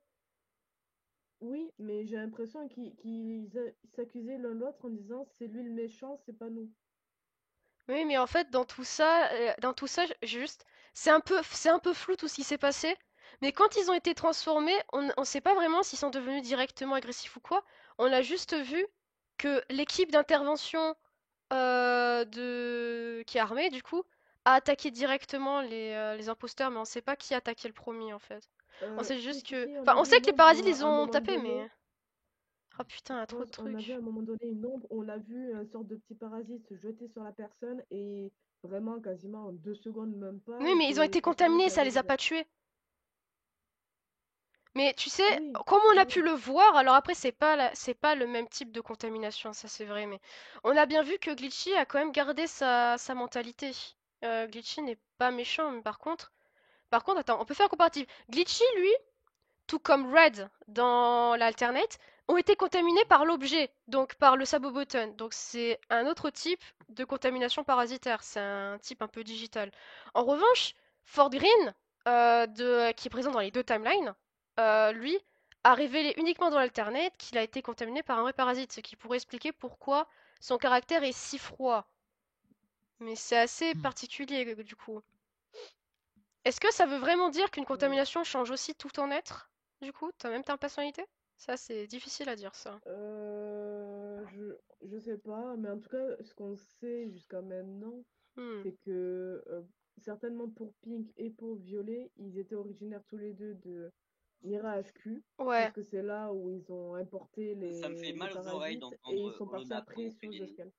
Oui, mais j'ai l'impression qu'ils s'accusaient l'un l'autre en disant c'est lui le méchant, c'est pas nous. Oui, mais en fait, dans tout ça, juste, c'est un peu flou tout ce qui s'est passé. Mais quand ils ont été transformés, on sait pas vraiment s'ils sont devenus directement agressifs ou quoi. On a juste vu que l'équipe d'intervention qui est armée, du coup, a attaqué directement les imposteurs, mais on sait pas qui a attaqué le premier en fait. On sait Si, juste si, que, si, on enfin, a on vu sait une que les ombre parasites à les un ont moment tapés, donné. mais ah putain, il y a trop de On a vu à un trucs. moment donné une ombre, on a vu une sorte de petit parasite se jeter sur la personne et vraiment quasiment en 2 secondes, même pas, Oui, mais ils ont était été transformé contaminés, sur la ça les a guérison. pas tués. Mais tu sais, Oui, comme on a oui, pu le voir, alors après c'est pas le même type de contamination, ça c'est vrai, mais on a bien vu que Glitchy a quand même gardé sa mentalité. Glitchy n'est pas méchant, mais par contre, attends, on peut faire un comparatif. Glitchy, lui, tout comme Red dans l'Alternate, ont été contaminés par l'objet, donc par le Sabo Button. Donc c'est un autre type de contamination parasitaire, c'est un type un peu digital. En revanche, Fort Green, qui est présent dans les deux timelines, lui, a révélé uniquement dans l'Alternate qu'il a été contaminé par un vrai parasite, ce qui pourrait expliquer pourquoi son caractère est si froid. Mais c'est assez Hmm. particulier du coup. Est-ce que ça veut vraiment dire qu'une oui. contamination change aussi tout ton être? Du coup, ta même ta personnalité? Ça, c'est difficile à dire, ça. Je sais pas, mais en tout cas, ce qu'on sait jusqu'à maintenant, Hmm. c'est que certainement pour Pink et pour Violet, ils étaient originaires tous les deux de Mirage Q, Ouais. puisque c'est là où ils ont importé Ça me fait les mal aux oreilles parasites et ils d'entendre sont partis Olona après prononcer sur les noms.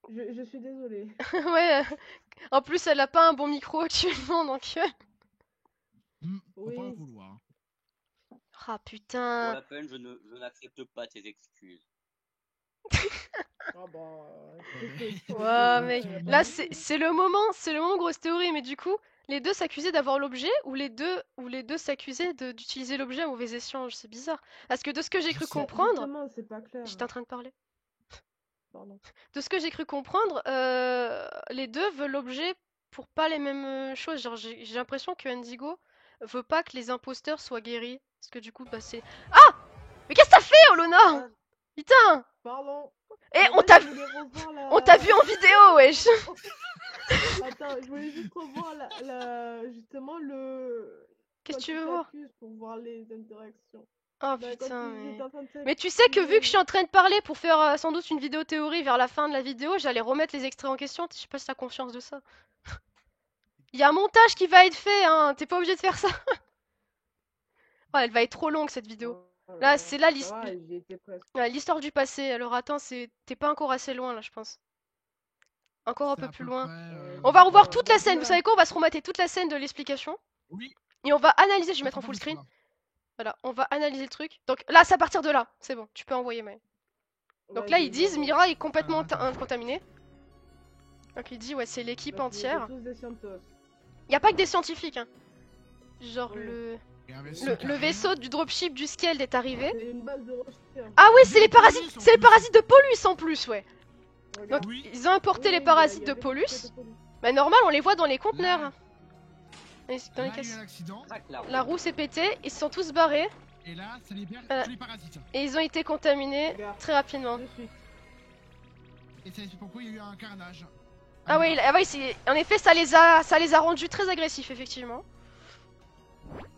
The Je suis désolée. Ouais. En plus, elle a pas un bon micro actuellement, donc... Faut pas en Oui. vouloir. Ah, Pour putain. la peine, je n'accepte pas tes excuses. Ah bah, Ouais, tu peux te Ouais, plaindre, mec. y a pas de Là, souci. c'est le moment grosse théorie, mais du coup, les deux s'accusaient d'avoir l'objet, ou les deux s'accusaient d'utiliser l'objet à mauvais échange. C'est bizarre. Parce que de ce que j'ai je cru sais. Bah, comprendre... justement, c'est pas clair. J'étais en train de parler. Pardon. De ce que j'ai cru comprendre, les deux veulent l'objet pour pas les mêmes choses. Genre, j'ai l'impression que Indigo veut pas que les imposteurs soient guéris. Parce que du coup, bah c'est... Ah! Mais qu'est-ce que t'as fait, Olona? Ah, Putain! Pardon. Eh, En fait, je voulais revoir on t'a vu la... en vidéo, wesh! Attends, je voulais juste revoir justement Qu'est-ce que quand tu ils veux voir? s'accusent pour voir les interactions. Oh Bah, quand putain, ils étaient mais... en train de Mais tu sais que vu que je s'accuser. suis en train de parler pour faire sans doute une vidéo théorie vers la fin de la vidéo, j'allais remettre les extraits en question. Je sais pas si t'as conscience de ça. Il y a un montage qui va être fait, hein. T'es pas obligé de faire ça. Oh, elle va être trop longue cette vidéo. Oh là Là, là, c'est là ça va, j'y étais presque. l'histoire du passé. Alors attends, t'es pas encore assez loin là, je pense. Encore un C'est peu à plus peu loin. près. On va revoir Bon, toute la dans tous scène. Vous là. savez quoi? On va se remater toute la scène de l'explication. Oui, Et on va analyser. Je vais ça mettre sera en pas full screen. l'histoire. Voilà, on va analyser le truc. Donc là, c'est à partir de là. C'est bon, tu peux envoyer, May. Donc là, Vas-y, ils disent j'envoie. Mira est complètement Alors, attends. contaminée. Donc il dit, ouais, c'est l'équipe Parce qu'ils étaient entière. tous des scientos. Y a pas que des scientifiques, hein. Genre Oui. Il y a un vaisseau qui le arrive. vaisseau du dropship du Skeld est arrivé. C'est une base de recherche. Ah ouais, Il y a des Polus, en c'est les plus. parasites de Pollux en plus, ouais. Donc Regarde. Oui. ils ont importé Oui, les oui, il parasites y de a des Pollux. paquets de Polus. Bah normal, on les voit dans les conteneurs. Là, Dans les là, il y a eu caisses. un accident. crac la roue. La roue s'est pétée, ils se sont tous barrés Et là, ça libère Voilà. tous les parasites. et ils ont été contaminés Regarde. très rapidement. De suite. Et ça explique pourquoi il y a eu un carnage. Ah oui, en effet, ça les a rendus très agressifs, effectivement.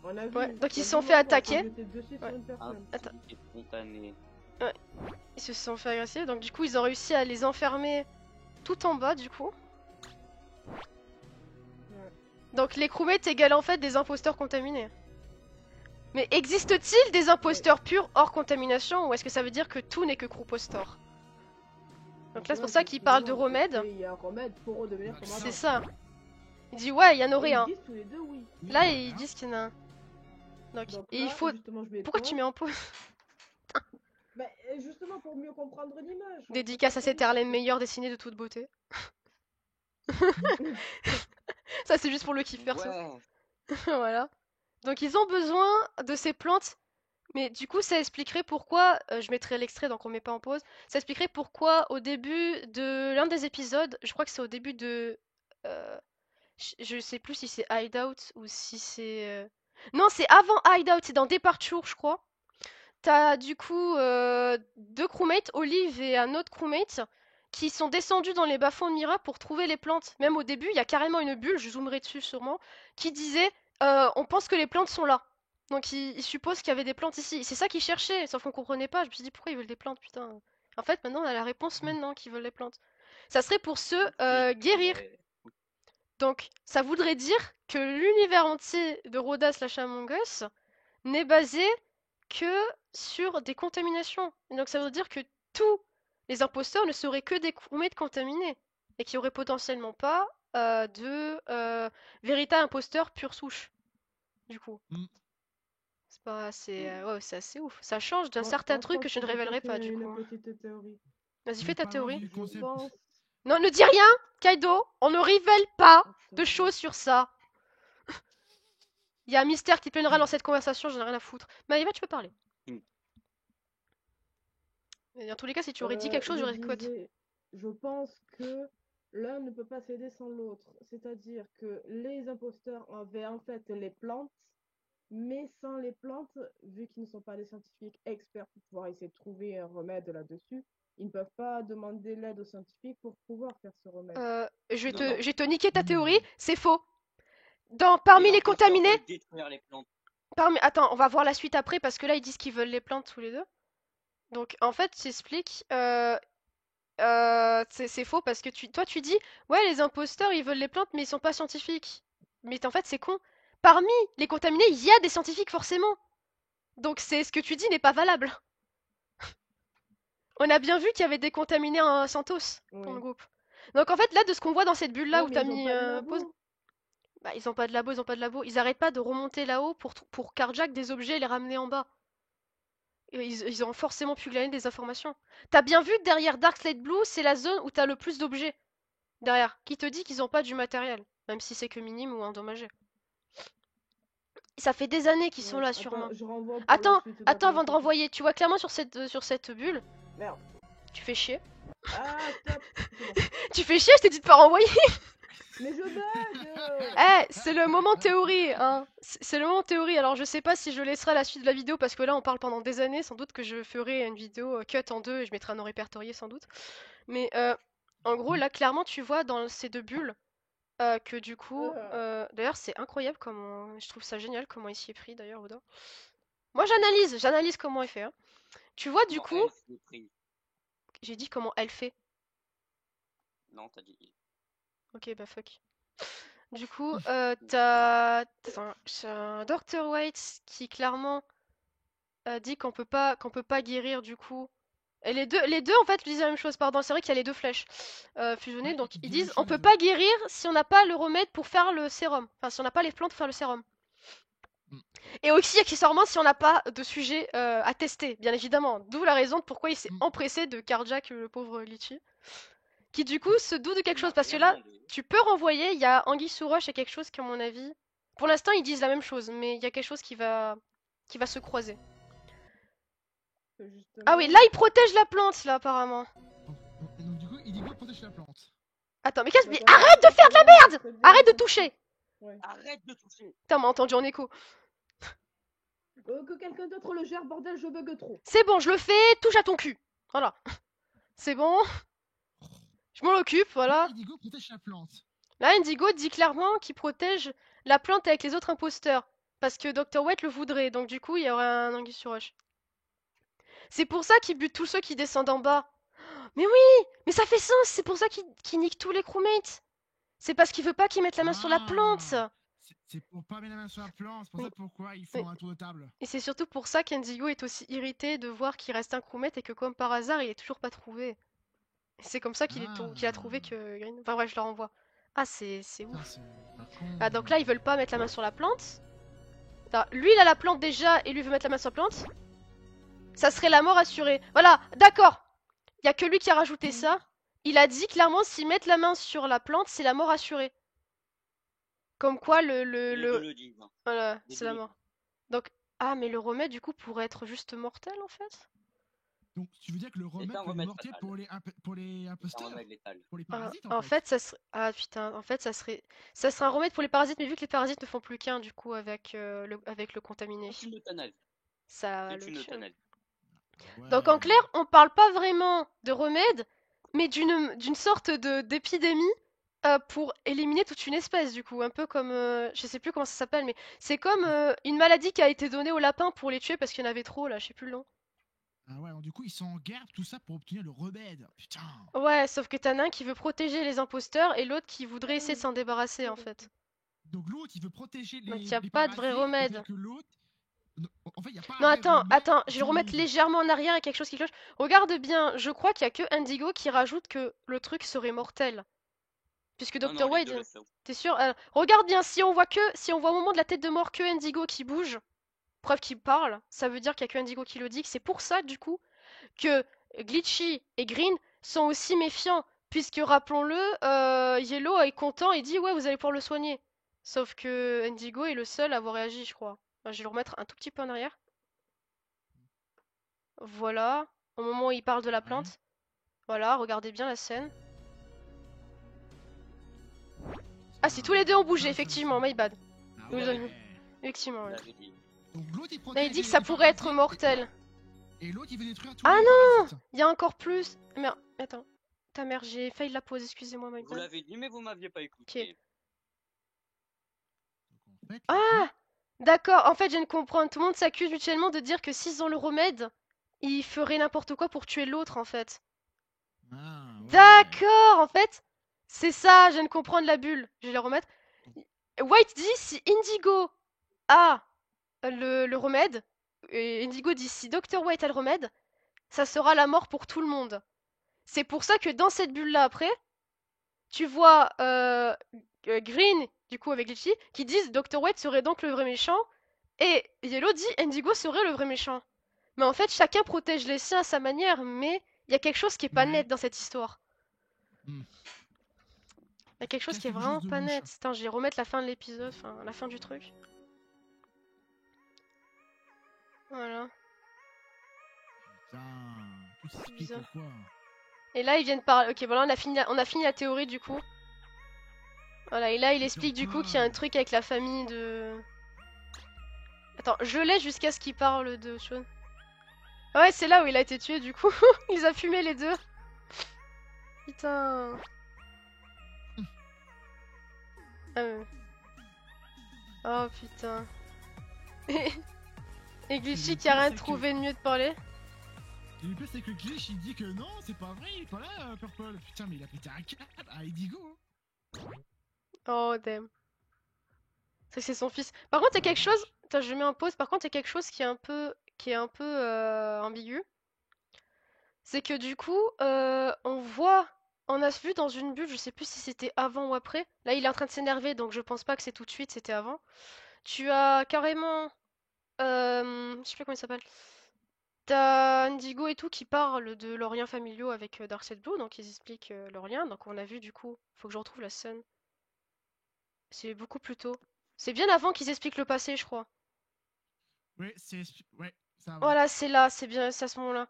On a vu. Ouais, donc ils se la sont fait douleur attaquer. quand j'étais dessus sur Ouais. une personne. Attends. Est spontané. Ils se sont fait agresser, donc du coup, ils ont réussi à les enfermer tout en bas, du coup. Ouais. Donc les crewmates égalent en fait des imposteurs contaminés. Mais existe-t-il des imposteurs purs hors contamination, ou est-ce que ça veut dire que tout n'est que crewpostor? Donc là, c'est pour ça qu'il parle de remède. Il y a un remède pour redevenir comme C'est avant. ça. Il dit ouais, il y en aurait Et un. ils disent tous les deux oui. Là, ils disent qu'il y en a un. Donc, Donc et là, il faut... justement, je mets Pourquoi pause. tu mets en pause? Bah, justement pour mieux comprendre l'image. Dédicace à cet Harlem meilleur dessiné de toute beauté. Ça, c'est juste pour le kiff perso. Ouais. Voilà. Donc, ils ont besoin de ces plantes Mais du coup, ça expliquerait pourquoi, je mettrai l'extrait donc on met pas en pause, ça expliquerait pourquoi au début de l'un des épisodes, je crois que c'est au début de... euh, je sais plus si c'est Hideout ou si c'est... Non, c'est avant Hideout, c'est dans Departure, je crois. T'as du coup deux crewmates, Olive et un autre crewmate, qui sont descendus dans les bas-fonds de Mira pour trouver les plantes. Même au début, il y a carrément une bulle, je zoomerai dessus sûrement, qui disait on pense que les plantes sont là. Donc ils supposent qu'il y avait des plantes ici. C'est ça qu'ils cherchaient, sauf qu'on comprenait pas. Je me suis dit pourquoi ils veulent des plantes, putain. En fait, maintenant on a la réponse maintenant qu'ils veulent les plantes. Ça serait pour se guérir. Donc ça voudrait dire que l'univers entier de Roda slash Among Us n'est basé que sur des contaminations. Et donc ça veut dire que tous les imposteurs ne seraient que des crewmates contaminés et qu'il n'y aurait potentiellement pas de véritable imposteur pure souche. Du coup, Mm. c'est pas assez, ouais, c'est assez ouf. Ça change d'un Moi, certain moi, je truc pense que je ne qu'on peut révélerai pas passer du une coup. petite théorie. Vas-y, Mais fais ta pas loin théorie. du Je concept. pense... Non, ne dis rien, Kaido. On ne révèle pas de Attends. choses sur ça. Il y a un mystère qui planera dans cette conversation, j'en ai rien à foutre. Maëva, tu peux parler. Mm. Mais dans tous les cas, si tu aurais dit quelque chose, Je j'aurais écouté. disais, je pense que l'un ne peut pas s'aider sans l'autre. C'est-à-dire que les imposteurs avaient en fait les plantes, mais sans les plantes, vu qu'ils ne sont pas des scientifiques experts pour pouvoir essayer de trouver un remède là-dessus, ils ne peuvent pas demander l'aide aux scientifiques pour pouvoir faire ce remède. Je Non, non. vais te niquer ta Hmm. théorie, c'est faux. Parmi les imposteurs contaminés, veulent détruire les plantes. attends, on va voir la suite après parce que là ils disent qu'ils veulent les plantes tous les deux. Donc en fait, j'explique, c'est faux parce que toi tu dis, ouais les imposteurs ils veulent les plantes mais ils sont pas scientifiques. Mais en fait c'est con. Parmi les contaminés, il y a des scientifiques forcément. Donc c'est ce que tu dis n'est pas valable. On a bien vu qu'il y avait des contaminés en Santos dans le Oui. groupe. Donc en fait là de ce qu'on voit dans cette bulle là Ouais, où mais t'as ils ont mis pas de pause. labo. Bah, ils ont pas de labo, ils ont pas de labo. Ils arrêtent pas de remonter là-haut pour carjack des objets et les ramener en bas. Et ils ont forcément pu glaner des informations. T'as bien vu que derrière Darkslate Blue, c'est la zone où t'as le plus d'objets. Derrière. Qui te dit qu'ils ont pas du matériel. Même si c'est que minime ou endommagé. Ça fait des années qu'ils sont Ouais, là, attends, sûrement. je renvoie pour la Attends, suite de la attends avant de conversation. renvoyer. Tu vois clairement sur cette bulle. Merde. Tu fais chier. Ah, stop. C'est bon. Tu fais chier, je t'ai dit de pas renvoyer. Mais je bug. Eh, c'est le moment théorie, hein. C'est le moment théorie. Alors, je sais pas si je laisserai la suite de la vidéo parce que là, on parle pendant des années. Sans doute que je ferai une vidéo cut en deux et je mettrai un non répertorié sans doute. Mais en gros, là, clairement, tu vois dans ces deux bulles que du coup, d'ailleurs, c'est incroyable comment, je trouve ça génial comment il s'y est pris d'ailleurs, Oda. Moi, j'analyse comment il fait. Hein. Tu vois du Non, coup, elle s'est pris. j'ai dit comment elle fait. Non, t'as dit. Ok, bah fuck. Du coup, t'as un Dr. White qui clairement dit qu'on peut pas guérir du coup. Et les deux en fait disent la même chose, pardon, c'est vrai qu'il y a les deux flèches fusionnées, Ouais, donc ils ils disent la même disent on chose, peut les deux. pas guérir si on n'a pas le remède pour faire le sérum. Enfin, si on n'a pas les plantes pour faire le sérum. Mm. Et aussi accessoirement si on n'a pas de sujet à tester, bien évidemment. D'où la raison de pourquoi il s'est Mm. empressé de carjack le pauvre Litchi. Qui du coup se doute de quelque Il n'a chose, parce que rien là, demandé. tu peux renvoyer, il y a Anguille sous roche et quelque chose qui à mon avis... Pour l'instant ils disent la même chose, mais il y a quelque chose qui va se croiser. Ah oui, Justement. là il protège la plante là apparemment. Et donc, du coup, Indigo protège la plante. Attends, mais Bah, arrête de faire de la merde. Arrête de toucher. Ouais. Arrête de toucher. Putain, m'a entendu en écho. Que quelqu'un d'autre le gère, bordel, je bug trop. C'est bon, je le fais, touche à ton cul. Voilà. C'est bon. Je m'en occupe, voilà. Indigo protège la plante. Là, Indigo dit clairement qu'il protège la plante avec les autres imposteurs. Parce que Dr. White le voudrait, donc du coup, il y aurait un anguille sur roche. C'est pour ça qu'il bute tous ceux qui descendent en bas. Mais oui, mais ça fait sens, c'est pour ça qu'il nique tous les crewmates. C'est parce qu'il veut pas qu'ils mettent la main sur la plante. Ah, c'est pour pas mettre la main sur la plante. C'est pour Oui. ça pourquoi ils Oui. font un tour de table. Et c'est surtout pour ça qu'Indigo est aussi irrité de voir qu'il reste un crewmate et que comme par hasard, il est toujours pas trouvé. Et c'est comme ça qu'il a trouvé que Green... Enfin bref, je le renvoie. Ah, c'est Putain, ouf. c'est pas con. Ah, donc là, ils veulent pas mettre la main sur la plante. Attends, lui, il a la plante déjà et lui veut mettre la main sur la plante. Ça serait la mort assurée. Voilà, d'accord. Il y a que lui qui a rajouté ça. Il a dit clairement, s'ils mettent la main sur la plante, c'est la mort assurée. Comme quoi, Les deux le disent. Voilà, Les c'est deux la le mort. Donc, Ah, mais le remède, du coup, pourrait être juste mortel, en fait? Donc, tu veux dire que le remède un peut être remède mortel fatal. pour les C'est un imposteurs? remède létal. Pour les Ah, parasites, en en fait? fait, ça serait... Ah, putain, en fait, ça serait un remède pour les parasites, mais vu que les parasites ne font plus qu'un, du coup, avec le contaminé. C'est une euthanasie. Ça C'est le une tue. euthanasie. Donc, en Ouais. clair, on parle pas vraiment de remède, mais d'une sorte d'épidémie pour éliminer toute une espèce, du coup. Un peu comme... je sais plus comment ça s'appelle, mais c'est comme une maladie qui a été donnée aux lapins pour les tuer parce qu'il y en avait trop, là, je sais plus le nom. Ah ouais, alors du coup, ils sont en guerre, tout ça pour obtenir le remède. Putain. Ouais, sauf que t'en as un qui veut protéger les imposteurs et l'autre qui voudrait essayer de s'en débarrasser, en fait. Donc l'autre, il veut protéger Donc, il les, n'y a les pas de vrai parasites, et remède. bien que l'autre... Non, en fait, il n'y a pas un Non, vrai attends, remède attends, pour je vais tout le le remettre monde. légèrement en arrière, il y a quelque chose qui cloche. Regarde bien, je crois qu'il y a que Indigo qui rajoute que le truc serait mortel. Puisque Non, Dr. non, les Wade, deux le sont. t'es sûr? Regarde bien, si on voit au moment de la tête de mort que Indigo qui bouge, preuve qu'il parle, ça veut dire qu'il y a que Indigo qui le dit, que c'est pour ça, du coup, que Glitchy et Green sont aussi méfiants. Puisque, rappelons-le, Yellow est content et dit, ouais, vous allez pouvoir le soigner. Sauf que Indigo est le seul à avoir réagi, je crois. Enfin, je vais le remettre un tout petit peu en arrière. Voilà, au moment où il parle de la Ouais. plante. Voilà, regardez bien la scène. Ah si, tous les deux ont bougé, effectivement, my bad. Ah Nous ouais. avons- Effectivement, ouais. Là, j'ai dit. Donc l'autre, il Là, protège il dit que les ça pourrait être parasites, mortel. et l'autre, il veut détruire tous Ah les non! parasites. Il y a encore plus. Merde, attends. Ta mère, j'ai failli la pause, excusez-moi, my Vous bad. l'avez dit, mais vous m'aviez pas écouté. Donc en fait, il Ah! dit... D'accord, en fait, je viens de comprendre. Tout le monde s'accuse mutuellement de dire que s'ils ont le remède, ils feraient n'importe quoi pour tuer l'autre, en fait. Ah ouais. D'accord, en fait, c'est ça, je viens de comprendre la bulle. Je vais la remettre. White dit si Indigo a le remède, et Indigo dit si Dr. White a le remède, ça sera la mort pour tout le monde. C'est pour ça que dans cette bulle-là, après, tu vois Green, du coup avec Litchi, qui disent Dr. White serait donc le vrai méchant, et Yellow dit Indigo serait le vrai méchant. Mais en fait, chacun protège les siens à sa manière, mais il y a quelque chose qui est pas Ouais. net dans cette histoire. Hmm. Il y a quelque chose Cache qui est quelque chose vraiment de pas louche. net. Putain, je vais remettre la fin de l'épisode, enfin la fin du truc. Voilà. Putain, tout s'explique Bizarre. pourquoi. Et là, ils viennent parler. Ok, voilà, on a fini la théorie du coup. Voilà, et là, il explique du coup qu'il y a un truc avec la famille de. Attends, je l'ai jusqu'à ce qu'il parle de Sean. Ouais, c'est là où il a été tué du coup. Il les a fumés les deux. Putain. Ah ouais. Oh putain. Et Glitchy qui a rien trouvé de mieux de parler. Et le pire, c'est que Glitch, il dit que non, c'est pas vrai, il est pas là, Purple. Putain, mais il a pété un câble à Indigo. Oh damn. C'est son fils. Par contre, il y a quelque chose. Attends, je mets en pause. Par contre, il y a quelque chose qui est un peu ambigu. C'est que du coup, on a vu dans une bulle, je sais plus si c'était avant ou après. Là, il est en train de s'énerver, donc je pense pas que c'est tout de suite, c'était avant. Tu as carrément, je sais plus comment il s'appelle. T'as Indigo et tout qui parlent de leurs liens familiaux avec Darkseid Blue, donc ils expliquent leurs liens. Donc on a vu du coup, faut que je retrouve la scène. C'est beaucoup plus tôt. C'est bien avant qu'ils expliquent le passé, je crois. Ouais, ça va. Voilà, c'est là, c'est bien, c'est à ce moment-là.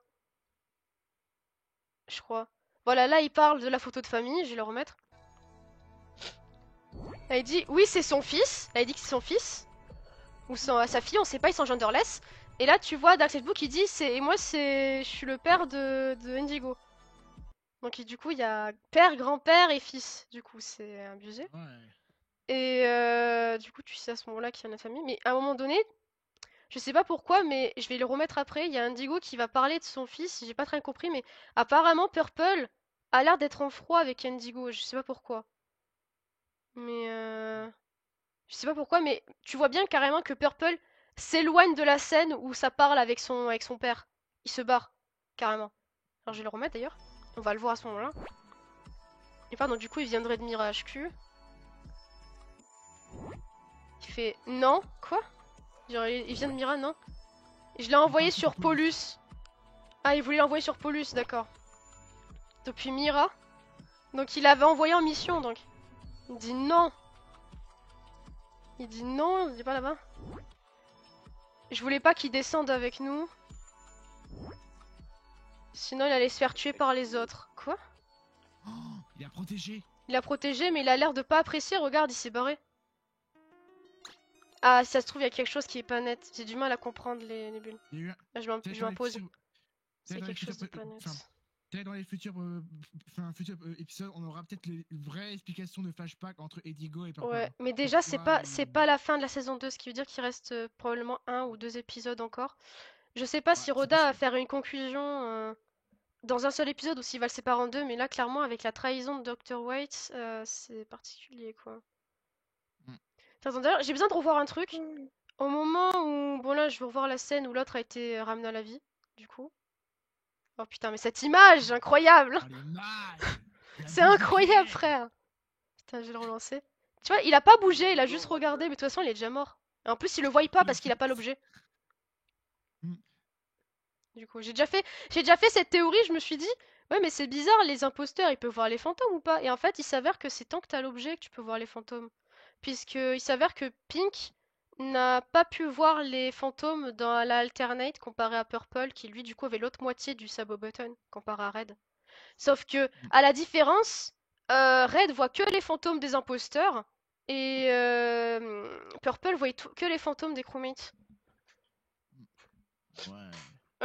Je crois. Voilà, là, il parle de la photo de famille, je vais la remettre. Elle dit, oui, c'est son fils. Elle dit que c'est son fils. Ou sa fille, on sait pas, ils sont genderless. Et là, tu vois Darkseid Blue qui dit, je suis le père de Indigo. Donc, du coup, il y a père, grand-père et fils. Du coup, c'est abusé. Ouais. Et du coup, tu sais à ce moment-là qu'il y a une famille. Mais à un moment donné, je sais pas pourquoi, mais je vais le remettre après. Il y a Indigo qui va parler de son fils. J'ai pas très compris, mais apparemment, Purple a l'air d'être en froid avec Indigo. Je sais pas pourquoi. Mais je sais pas pourquoi, mais tu vois bien carrément que Purple s'éloigne de la scène où ça parle avec son père. Il se barre, carrément. Alors je vais le remettre d'ailleurs. On va le voir à ce moment-là. Et pardon, du coup il viendrait de Mirage Q. Il fait non, quoi? Genre, il vient de Mira, non? Je l'ai envoyé sur Paulus. Ah, il voulait l'envoyer sur Paulus, d'accord. Depuis Mira. Donc il avait envoyé en mission, donc. Il dit non. Il dit non, il dit pas là-bas. Je voulais pas qu'il descende avec nous. Sinon, il allait se faire tuer par les autres. Quoi? Oh, il a protégé. Il a protégé, mais il a l'air de pas apprécier. Regarde, il s'est barré. Ah, si ça se trouve, il y a quelque chose qui est pas net. J'ai du mal à comprendre les bulles. Il y a eu un- Là, je peut-être dans les m'impose. futurs- C'est peut-être dans les quelque chose de futurs- pas net. enfin, peut-être dans les futurs épisodes, on aura peut-être les vraies explications de flashback entre Edigo et Purple. Ouais, mais déjà, Pourquoi c'est pas la fin de la saison 2, ce qui veut dire qu'il reste probablement 1 ou 2 épisodes encore. Je sais pas Ouais, si c'est Roda va possible. faire une conclusion dans un seul épisode ou s'il va le séparer en deux, mais là, clairement, avec la trahison de Dr. White, c'est particulier, quoi. Mm. Attends, d'ailleurs, j'ai besoin de revoir un truc. Au moment où... Bon, là, je veux revoir la scène où l'autre a été ramené à la vie, du coup. Oh putain, mais cette image, incroyable! Oh, l'image. La C'est boule incroyable, nucléaire. frère! Putain, je vais le relancer. Tu vois, il a pas bougé, il a juste regardé, mais de toute façon, il est déjà mort. Et en plus, il le voit pas parce qu'il a pas l'objet. Mm. Du coup, j'ai déjà fait cette théorie, je me suis dit, ouais, mais c'est bizarre, les imposteurs, ils peuvent voir les fantômes ou pas? Et en fait, il s'avère que c'est tant que t'as l'objet que tu peux voir les fantômes. Puisqu'il s'avère que Pink n'a pas pu voir les fantômes dans la Alternate comparé à Purple, qui lui, du coup, avait l'autre moitié du Sabo Button comparé à Red. Sauf que, à la différence, Red voit que les fantômes des imposteurs et Purple voit que les fantômes des crewmates. Ouais.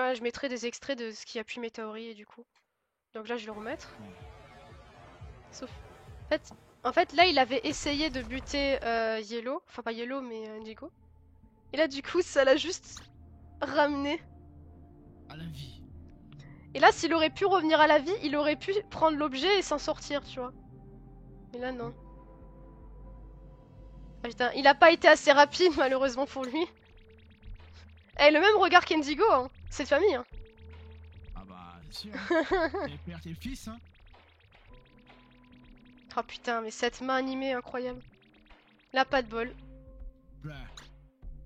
Ouais, je mettrai des extraits de ce qui appuie mes théories du coup. Donc là, je vais le remettre. Sauf. En fait, là, il avait essayé de buter Yellow. Enfin, pas Yellow, mais Indigo. Et là, du coup, ça l'a juste ramené. À la vie. Et là, s'il aurait pu revenir à la vie, il aurait pu prendre l'objet et s'en sortir, tu vois. Mais là, non. Ah, putain, il a pas été assez rapide, malheureusement pour lui. Eh, le même regard qu'Indigo, hein. C'est de famille, hein. Ah bah, c'est sûr. Hein. T'es père, t'es fils, hein. Oh putain, mais cette main animée, incroyable. Là, pas de bol. Bah.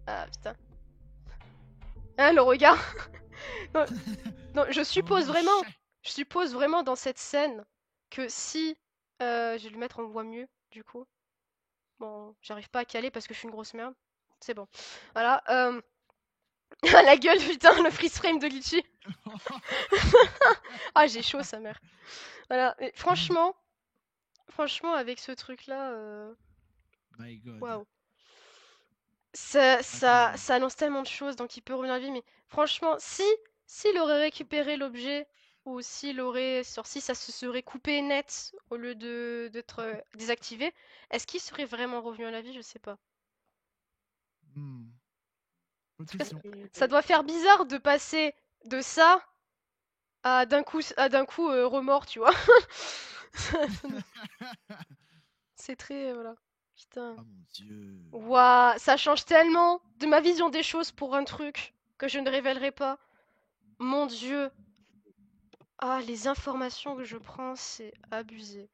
Ah putain. Hein, le regard. Non, non, je suppose vraiment dans cette scène que si... je vais lui mettre en voix mieux, du coup. Bon, j'arrive pas à caler parce que je suis une grosse merde. C'est bon. Voilà. La gueule, putain, le freeze frame de Litchi. Ah, j'ai chaud, sa mère. Voilà. Mais franchement, avec ce truc-là... My God. Waouh. Ça annonce tellement de choses, donc il peut revenir à la vie, mais franchement, s'il aurait récupéré l'objet, ou si ça se serait coupé net au lieu d'être désactivé, est-ce qu'il serait vraiment revenu à la vie? Je sais pas. Hmm. Bonne Parce que question. ça doit faire bizarre de passer de ça à d'un coup, remords, tu vois. C'est très, voilà. Putain. Oh mon dieu. Waouh, ça change tellement de ma vision des choses pour un truc que je ne révélerai pas. Mon Dieu. Ah, les informations que je prends, c'est abusé.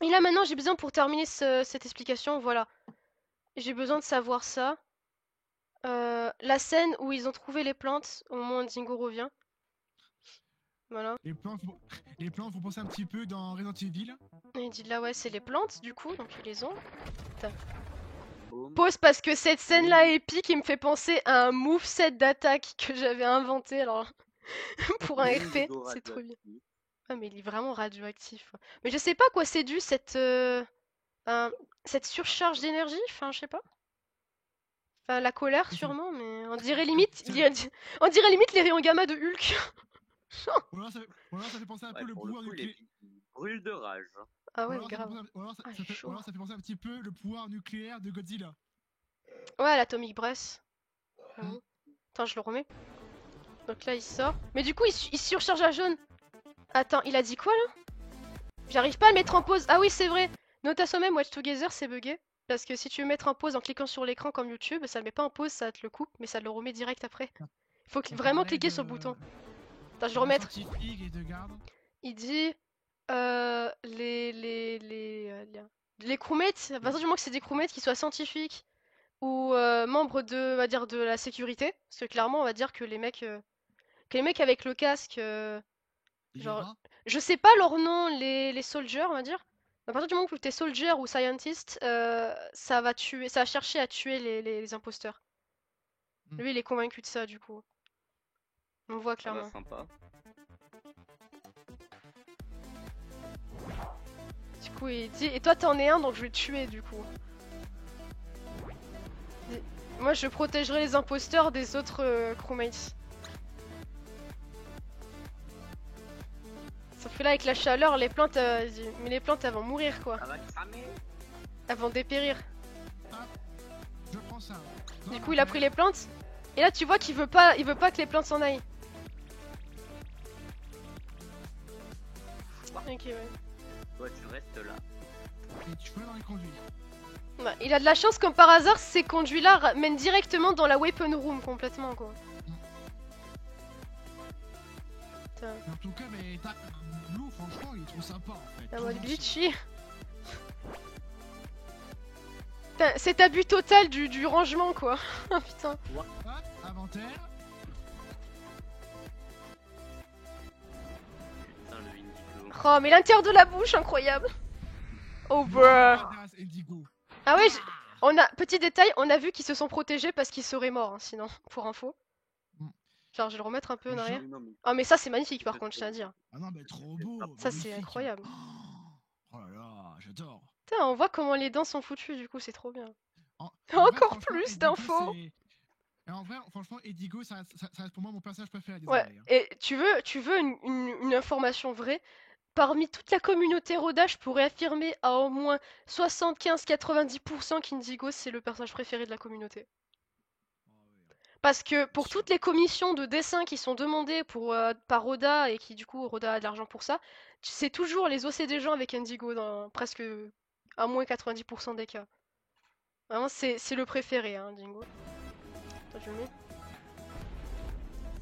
Et là maintenant, j'ai besoin pour terminer cette explication, voilà. J'ai besoin de savoir ça. La scène où ils ont trouvé les plantes au moment où Dingo revient. Voilà. Les plantes, faut penser un petit peu dans Resident Evil. Et il dit là, ouais, c'est les plantes du coup, donc ils les ont. Boum. Pause parce que cette scène-là est épique et me fait penser à un moveset d'attaque que j'avais inventé. Alors, pour un Boum, RP, Digo c'est trop bien. radioactif. Ah, mais il est vraiment radioactif. Mais je sais pas à quoi c'est dû cette surcharge d'énergie, enfin, je sais pas. Enfin, la colère Et sûrement, mais on dirait ça- limite les rayons gamma de Hulk. ou alors ça fait penser un peu Ouais, le pour le pouvoir coup, nucléaire. il brûle de rage. Ah Ou ouais, alors ça fait grave. penser- ou alors ça- Ah, ça fait- chaud. ou alors ça fait penser un petit peu le pouvoir nucléaire de Godzilla. Ouais, l'Atomic Breath. Hmm. Attends, je le remets. Donc là, il sort. Mais du coup, il surcharge à jaune. Attends, il a dit quoi là? J'arrive pas à le mettre en pause. Ah oui, c'est vrai. Note à soi-même, Watch Together, c'est bugué. Parce que si tu veux mettre en pause en cliquant sur l'écran comme YouTube, ça le met pas en pause, ça te le coupe, mais ça le remet direct après. Faut Ça vraiment parlait cliquer de- sur le bouton. Attends, je vais de remettre. scientifique et de garde. Il dit les crewmates, à partir du moment que c'est des crewmates qui soient scientifiques ou membres on va dire, de la sécurité, parce que clairement, on va dire que les mecs avec le casque, Les genre, rats. je sais pas leur nom, les soldiers, on va dire. À partir du moment où t'es soldier ou scientist, ça va chercher à tuer les imposteurs. Lui, il est convaincu de ça, du coup. On voit Ah clairement. bah sympa. Du coup, il dit... Et toi, t'en es un, donc je vais te tuer, du coup. Moi, je protégerai les imposteurs des autres crewmates. Sauf que là, avec la chaleur, les plantes... Mais les plantes, elles vont mourir, quoi. Ça va cramer. Elles vont dépérir. Je prends ça. Du coup, il a pris les plantes. Et là, tu vois qu'il veut pas que les plantes s'en aillent. Ok, ouais. Toi, tu restes là. Et tu peux dans les conduits. Bah, il a de la chance, comme par hasard, ces conduits-là mènent directement dans la weapon room, complètement, quoi. Putain. Mais en tout cas, mais Blue, franchement, il est trop sympa en fait. La Trop mode gentil. glitchy. Putain, c'est abus total du rangement, quoi. Putain. Hop, inventaire. Putain, le Indigo. Oh, mais l'intérieur de la bouche, incroyable. Oh, bruh. Indigo. Ah ouais, on a, petit détail, on a vu qu'ils se sont protégés parce qu'ils seraient morts, hein, sinon, pour info. Mm. Genre, je vais le remettre un peu en arrière. Non, mais Oh, mais ça, c'est magnifique, par contre, je tiens à dire. Ah non, mais trop beau. Ça, c'est magnifique. incroyable. Oh là là, j'adore. Putain, on voit comment les dents sont foutues, du coup, c'est trop bien. En Encore vrai, franchement, plus Indigo, d'infos. Et en vrai, franchement, Edigo, ça reste pour moi mon personnage préféré. Ouais, Désolé, hein. et tu veux une information vraie? Parmi toute la communauté Roda, je pourrais affirmer à au moins 75-90% qu'Indigo, c'est le personnage préféré de la communauté. Parce que pour toutes les commissions de dessin qui sont demandées par Roda, et qui du coup Roda a de l'argent pour ça, c'est toujours les OC des gens avec Indigo dans presque à moins 90% des cas. Vraiment, c'est le préféré, hein, Indigo. Attends, je le mets.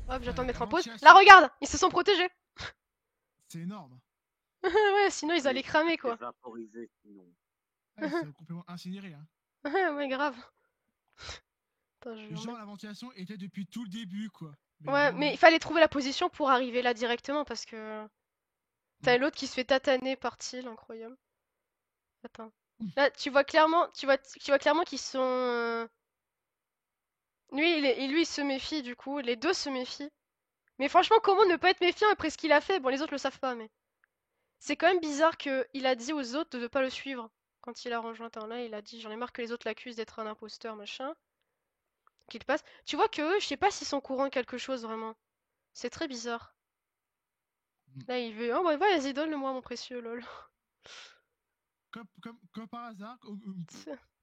Hop, j'attends de mettre en pause. Là, regarde, ils se sont protégés. C'est énorme. Ouais, sinon ils allaient cramer, quoi. Vaporisé, sinon. Ouais, c'est complètement incinéré. Hein. Ouais, grave. Attends, je vais Genre, remettre- la ventilation était depuis tout le début, quoi. Ouais, vraiment. mais il fallait trouver la position pour arriver là directement parce que t'as l'autre qui se fait tataner par Thiel, incroyable. Attends. Là, tu vois clairement qu'ils sont. Lui, il se méfie du coup. Les deux se méfient. Mais franchement, comment ne pas être méfiant après ce qu'il a fait? Bon, les autres le savent pas, mais c'est quand même bizarre que il a dit aux autres de ne pas le suivre quand il a rejoint. Attends, là, il a dit, j'en ai marre que les autres l'accusent d'être un imposteur, machin. Qu'il passe. Tu vois que eux, je sais pas s'ils sont courants de quelque chose vraiment. C'est très bizarre. Là, il veut. Oh, bah, vas-y, donne-le-moi, mon précieux, lol. Comme par hasard.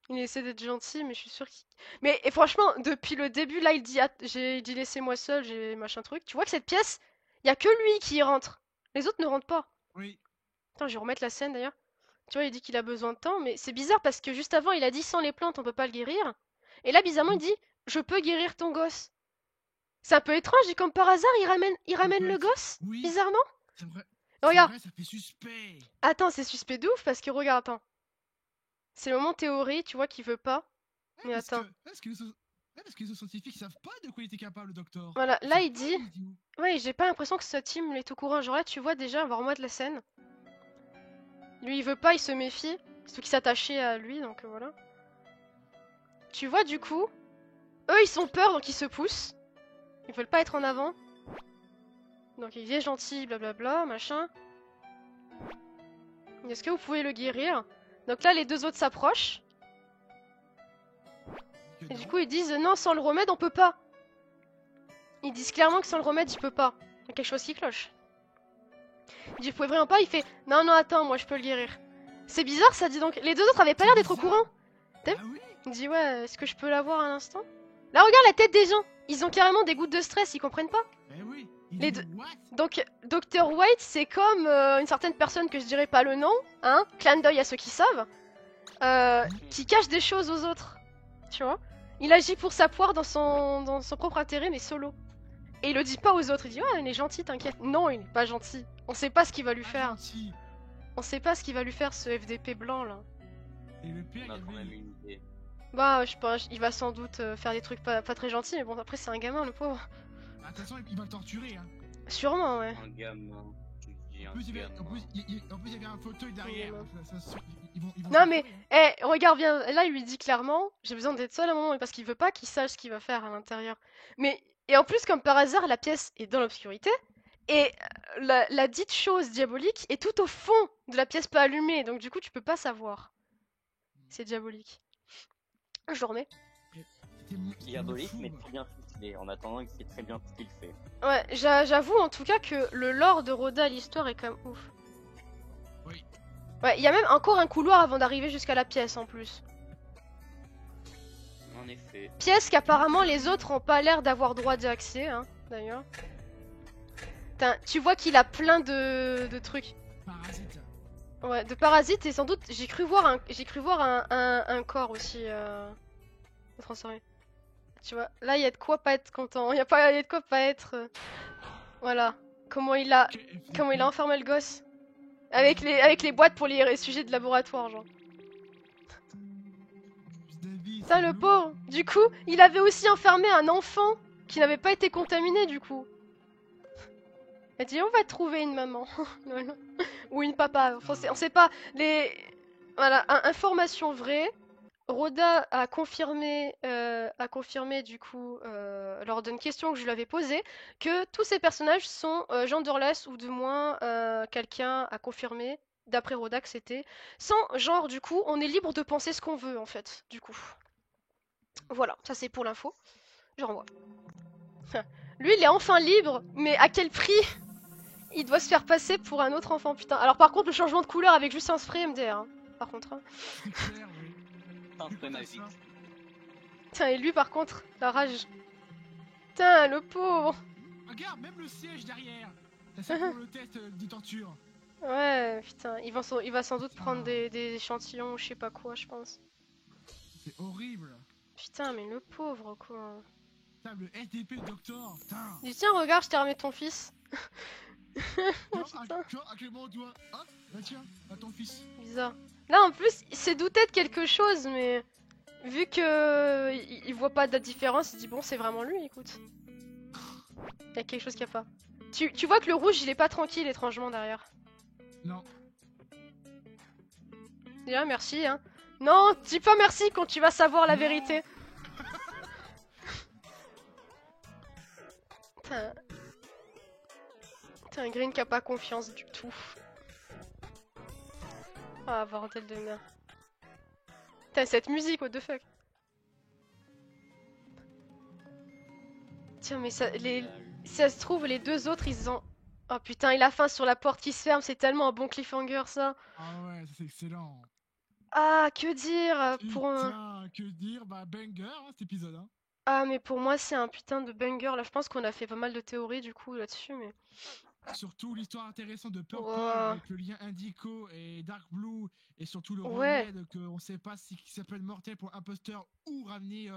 Il essaie d'être gentil, mais je suis sûre qu'il. Mais et franchement, depuis le début, là, il dit, j'ai dit laissez-moi seul, j'ai machin truc. Tu vois que cette pièce, il y a que lui qui y rentre. Les autres ne rentrent pas. Oui. Attends, je vais remettre la scène d'ailleurs. Tu vois, il dit qu'il a besoin de temps, mais c'est bizarre parce que juste avant, il a dit sans les plantes, on peut pas le guérir. Et là, bizarrement, il dit je peux guérir ton gosse. C'est un peu étrange, et comme par hasard, il ramène le gosse, Oui. bizarrement. C'est vrai. Regarde. Vrai, ça fait suspect. Attends, c'est suspect de ouf parce que regarde, attends. C'est le moment théorie, tu vois qu'il veut pas. Mais parce attends. parce que les scientifiques savent pas de quoi il était capable, le docteur. Voilà, Ils là savent il pas dit. d'où il dit où. Ouais, j'ai pas l'impression que sa team est au courant. Genre là, tu vois déjà, on va remettre la scène. Lui, il veut pas, il se méfie. Surtout qu'il s'attachait à lui, donc voilà. Tu vois, du coup, eux ils sont peur, donc ils se poussent. Ils veulent pas être en avant. Donc il est gentil, blablabla, machin. Est-ce que vous pouvez le guérir? Donc là, les deux autres s'approchent. Et du coup, ils disent non, sans le remède, on peut pas. Ils disent clairement que sans le remède, il peut pas. Il y a quelque chose qui cloche. Il dit, vous pouvez vraiment pas? Il fait, non, non, attends, moi je peux le guérir. C'est bizarre, ça dit donc. Les deux autres avaient pas l'air d'être au courant. Ah oui. Il dit, ouais, est-ce que je peux l'avoir un instant? Là, regarde la tête des gens. Ils ont carrément des gouttes de stress, ils comprennent pas. Eh oui. Les dit, deux- what? Donc, Dr. White, c'est comme une certaine personne que je dirais pas le nom, hein, clin d'œil à ceux qui savent, qui cache des choses aux autres. Tu vois? Il agit pour sa poire dans son propre intérêt, mais solo. Et il le dit pas aux autres, il dit, ouais, il est gentil, t'inquiète. Non, il est pas gentil. On sait pas ce qu'il va lui Pas faire. gentil. On sait pas ce qu'il va lui faire, ce FDP blanc, là. Et le pire, On a il y quand même avait. une idée. Bah, je sais pas, il va sans doute faire des trucs pas très gentils, mais bon, après, c'est un gamin, le pauvre. Attention, il va le torturer. Hein. Sûrement, ouais. Un gamin. Tu dis En un plus, il y avait, gamin. en plus, il y avait un fauteuil derrière. gamin. Il Ils vont Non s'en mais, parler, hein. regarde bien, là il lui dit clairement, j'ai besoin d'être seul à un moment, parce qu'il veut pas qu'il sache ce qu'il va faire à l'intérieur. Mais, et en plus comme par hasard, la pièce est dans l'obscurité, et la dite chose diabolique est tout au fond de la pièce pas allumée, donc du coup tu peux pas savoir. C'est diabolique. Je le remets. Diabolique, mais fou. très bien ficelé. En attendant, il sait très bien ce qu'il fait. Ouais, j'avoue en tout cas que le lore de Roda, l'histoire est quand même ouf. Oui. Ouais, il y a même encore un couloir avant d'arriver jusqu'à la pièce en plus. En effet. Pièce qu'apparemment les autres ont pas l'air d'avoir droit d'accès, hein, d'ailleurs. Putain, tu vois qu'il a plein de trucs. Parasite. Ouais, de parasites et sans doute j'ai cru voir un corps aussi transformé. Tu vois, là il y a de quoi pas être content. Il y a de quoi pas être. Voilà. Comment il a enfermé le gosse avec les boîtes pour les sujets de laboratoire, genre. David, Putain, le pauvre. Du coup, il avait aussi enfermé un enfant qui n'avait pas été contaminé du coup. Elle dit on va trouver une maman. Voilà. Ou une papa. Enfin, on sait pas. Voilà, information vraie. Roda a confirmé du coup, lors d'une question que je lui avais posée, que tous ces personnages sont genderless ou du moins quelqu'un a confirmé, d'après Roda que c'était, sans genre du coup, on est libre de penser ce qu'on veut en fait, du coup. Voilà, ça c'est pour l'info. Je renvoie. Lui il est enfin libre, mais à quel prix? Il doit se faire passer pour un autre enfant, putain. Alors par contre le changement de couleur avec juste un spray MDR, hein. Par contre. Hein. c'est clair, oui. C'est un peu magique. Putain, et lui par contre, la rage. Putain, le pauvre. Regarde, même le siège derrière. Ça c'est pour le test de torture. Ouais, putain, il va sans doute Putain. prendre des échantillons ou je sais pas quoi, je pense. C'est horrible. Putain, mais le pauvre, quoi. Putain, le SDP docteur. Putain. Dis, tiens, regarde, je t'ai remis ton fils. Putain, à quel moment on doit. Hop, bah tiens, à ton fils. Bizarre. Là, en plus, il s'est douté de quelque chose, mais vu que il voit pas de différence, il dit bon, c'est vraiment lui, écoute. Il y a quelque chose qui a pas. Tu vois que le rouge, il est pas tranquille, étrangement, derrière. Non. Déjà, merci, hein. Non, dis pas merci quand tu vas savoir la Non. vérité. Putain. Putain, Green qui a pas confiance du tout. Ah, bordel de merde. Putain, cette musique, what the fuck. Tiens, mais ça, si ça se trouve, les deux autres, ils ont... Oh putain, il a faim sur la porte qui se ferme, c'est tellement un bon cliffhanger, ça. Ah ouais, ça c'est excellent. Ah, que dire pour un... Putain, que dire. Bah, banger hein, cet épisode. Hein. Ah, mais pour moi, c'est un putain de banger. Là, je pense qu'on a fait pas mal de théories, du coup, là-dessus, mais... Surtout l'histoire intéressante de Purple Wow. avec le lien Indigo et Dark Blue et surtout le Ouais. remède qu'on sait pas si ça peut être mortel pour imposteur ou ramener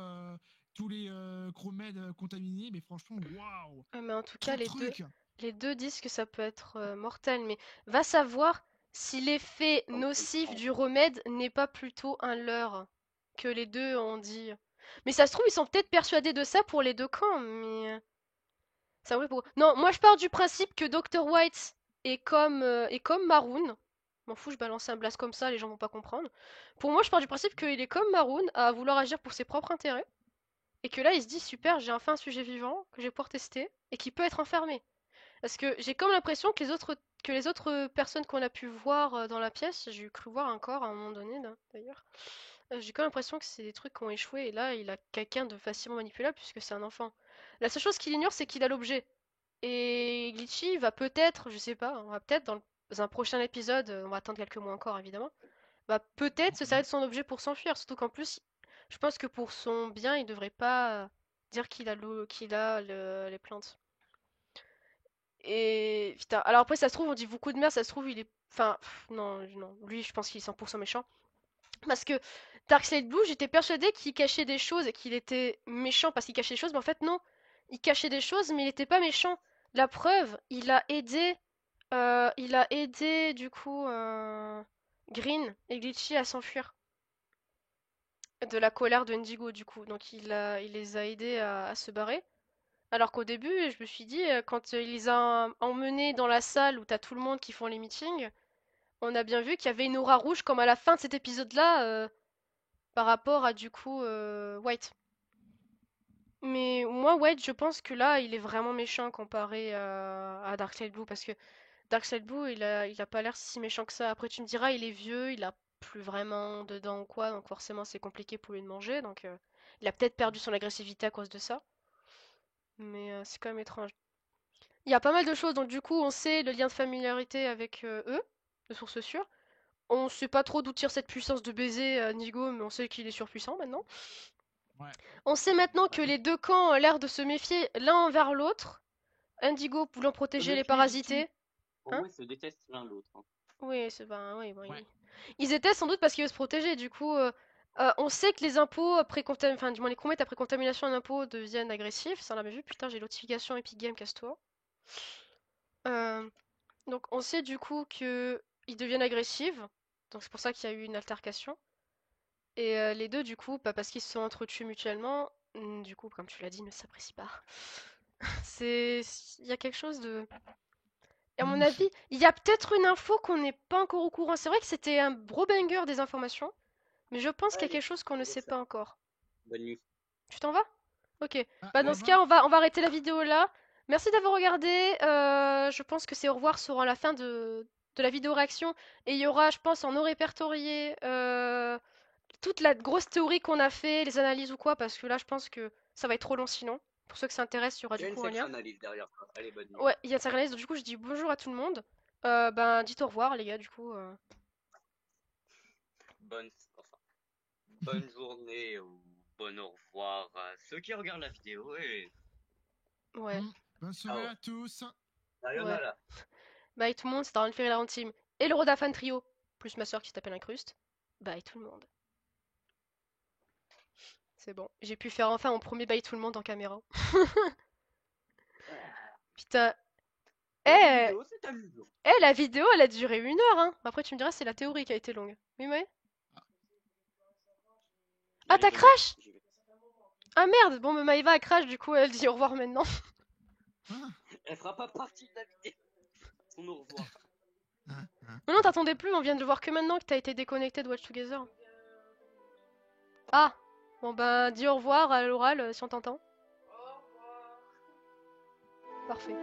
tous les chromèdes contaminés, mais franchement waouh. Ah, mais en tout cas, Quel truc. les deux disent que ça peut être mortel, mais va savoir si l'effet nocif du remède n'est pas plutôt un leurre que les deux ont dit. Mais ça se trouve, ils sont peut-être persuadés de ça pour les deux camps, mais... Ça vrai pour... Non, moi je pars du principe que Dr. White est comme Maroon. M'en fous, je balance un blast comme ça, les gens vont pas comprendre. Pour moi, je pars du principe qu'il est comme Maroon à vouloir agir pour ses propres intérêts. Et que là, il se dit super, j'ai enfin un sujet vivant que je vais pouvoir tester et qui peut être enfermé. Parce que j'ai comme l'impression que les autres personnes qu'on a pu voir dans la pièce, j'ai cru voir un corps à un moment donné d'ailleurs. J'ai comme l'impression que c'est des trucs qui ont échoué et là, il a quelqu'un de facilement manipulable puisque c'est un enfant. La seule chose qu'il ignore, c'est qu'il a l'objet. Et Glitchy va peut-être, je sais pas, on va peut-être dans un prochain épisode, on va attendre quelques mois encore évidemment, va peut-être se servir de son objet pour s'enfuir. Surtout qu'en plus, je pense que pour son bien, il devrait pas dire les plantes. Et putain, alors après ça se trouve, on dit beaucoup de merde, ça se trouve il est, enfin non, non, lui je pense qu'il est 100% méchant. Parce que Darkseid Blue, j'étais persuadée qu'il cachait des choses et qu'il était méchant parce qu'il cachait des choses, mais en fait non. Il cachait des choses, mais il était pas méchant. La preuve, il a aidé du coup Green et Glitchy à s'enfuir de la colère de Indigo du coup. Donc il les a aidés à se barrer. Alors qu'au début, je me suis dit, quand il les a emmenés dans la salle où t'as tout le monde qui font les meetings, On a bien vu qu'il y avait une aura rouge comme à la fin de cet épisode-là par rapport à du coup White. Mais moi, White, je pense que là, il est vraiment méchant comparé à Darkseid Blue parce que Darkseid Blue, il a pas l'air si méchant que ça. Après, tu me diras, il est vieux, il a plus vraiment de dents ou quoi, donc forcément, c'est compliqué pour lui de manger. Donc, il a peut-être perdu son agressivité à cause de ça. Mais c'est quand même étrange. Il y a pas mal de choses, donc du coup, on sait le lien de familiarité avec eux, de source sûre. On sait pas trop d'où tire cette puissance de baiser Nigo, mais on sait qu'il est surpuissant maintenant. Ouais. On sait maintenant que les deux camps ont l'air de se méfier l'un envers l'autre. Indigo voulant protéger les parasités. Pour Hein? moi, ils se détestent l'un l'autre. Hein. Oui, c'est ben, oui, bon, Ouais. ils étaient sans doute parce qu'ils veulent se protéger. Du coup, on sait que les impôts après enfin, du moins les comètes après contamination en impôts deviennent agressifs. Ça on l'avait vu. Putain, j'ai notification Epic Game, casse-toi. Euh, donc on sait du coup que ils deviennent agressifs. Donc c'est pour ça qu'il y a eu une altercation. Et les deux, du coup, pas parce qu'ils se sont entretués mutuellement. Du coup, comme tu l'as dit, mais ça s'apprécie pas. C'est, il y a quelque chose de. Et à mon avis, il y a peut-être une info qu'on n'est pas encore au courant. C'est vrai que c'était un gros banger des informations, mais je pense qu'il y a Allez, quelque chose qu'on ne allez, sait ça. pas encore. Bonne nuit. Tu t'en vas? Ok. Ah, Bah au dans ce revoir. cas, on va arrêter la vidéo là. Merci d'avoir regardé. Je pense que c'est au revoir sera la fin de la vidéo réaction. Et il y aura, je pense, en non répertorié toute la grosse théorie qu'on a fait, les analyses ou quoi, parce que là, je pense que ça va être trop long sinon. Pour ceux que ça intéresse, il y aura Il y du a une coup un section lien. analyse derrière toi. Allez, bonne nuit. Ouais, il y a ça. Donc, du coup, je dis bonjour à tout le monde. Ben, dites au revoir, les gars, du coup. Bonne, enfin, bonne journée ou bon au revoir à ceux qui regardent la vidéo et Ouais, Bonne soirée ciao. à tous. ouais. Sayonara. Bye tout le monde, c'était un Ferry la team. Et le Rodafan Trio, plus ma soeur qui s'appelle Incruste. Bye tout le monde. C'est bon, j'ai pu faire enfin mon premier bye tout le monde en caméra. Putain. Pour une Eh, vidéo, c'est amusant. la vidéo, elle a duré 1 heure, hein. Après, tu me diras, c'est la théorie qui a été longue. Oui, mais. Ah, Allez, t'as bonne nuit. crash? J'y vais. Ah merde, bon, mais Maïva a crash, du coup, elle dit au revoir maintenant. Ah, Elle fera pas partie de la vidéo. Son au revoir. ah, ah. Non, non, t'attendais plus, on vient de le voir que maintenant que t'as été déconnecté de Watch Together. Ah, bon, ben, dis au revoir à l'oral si on t'entend. Parfait.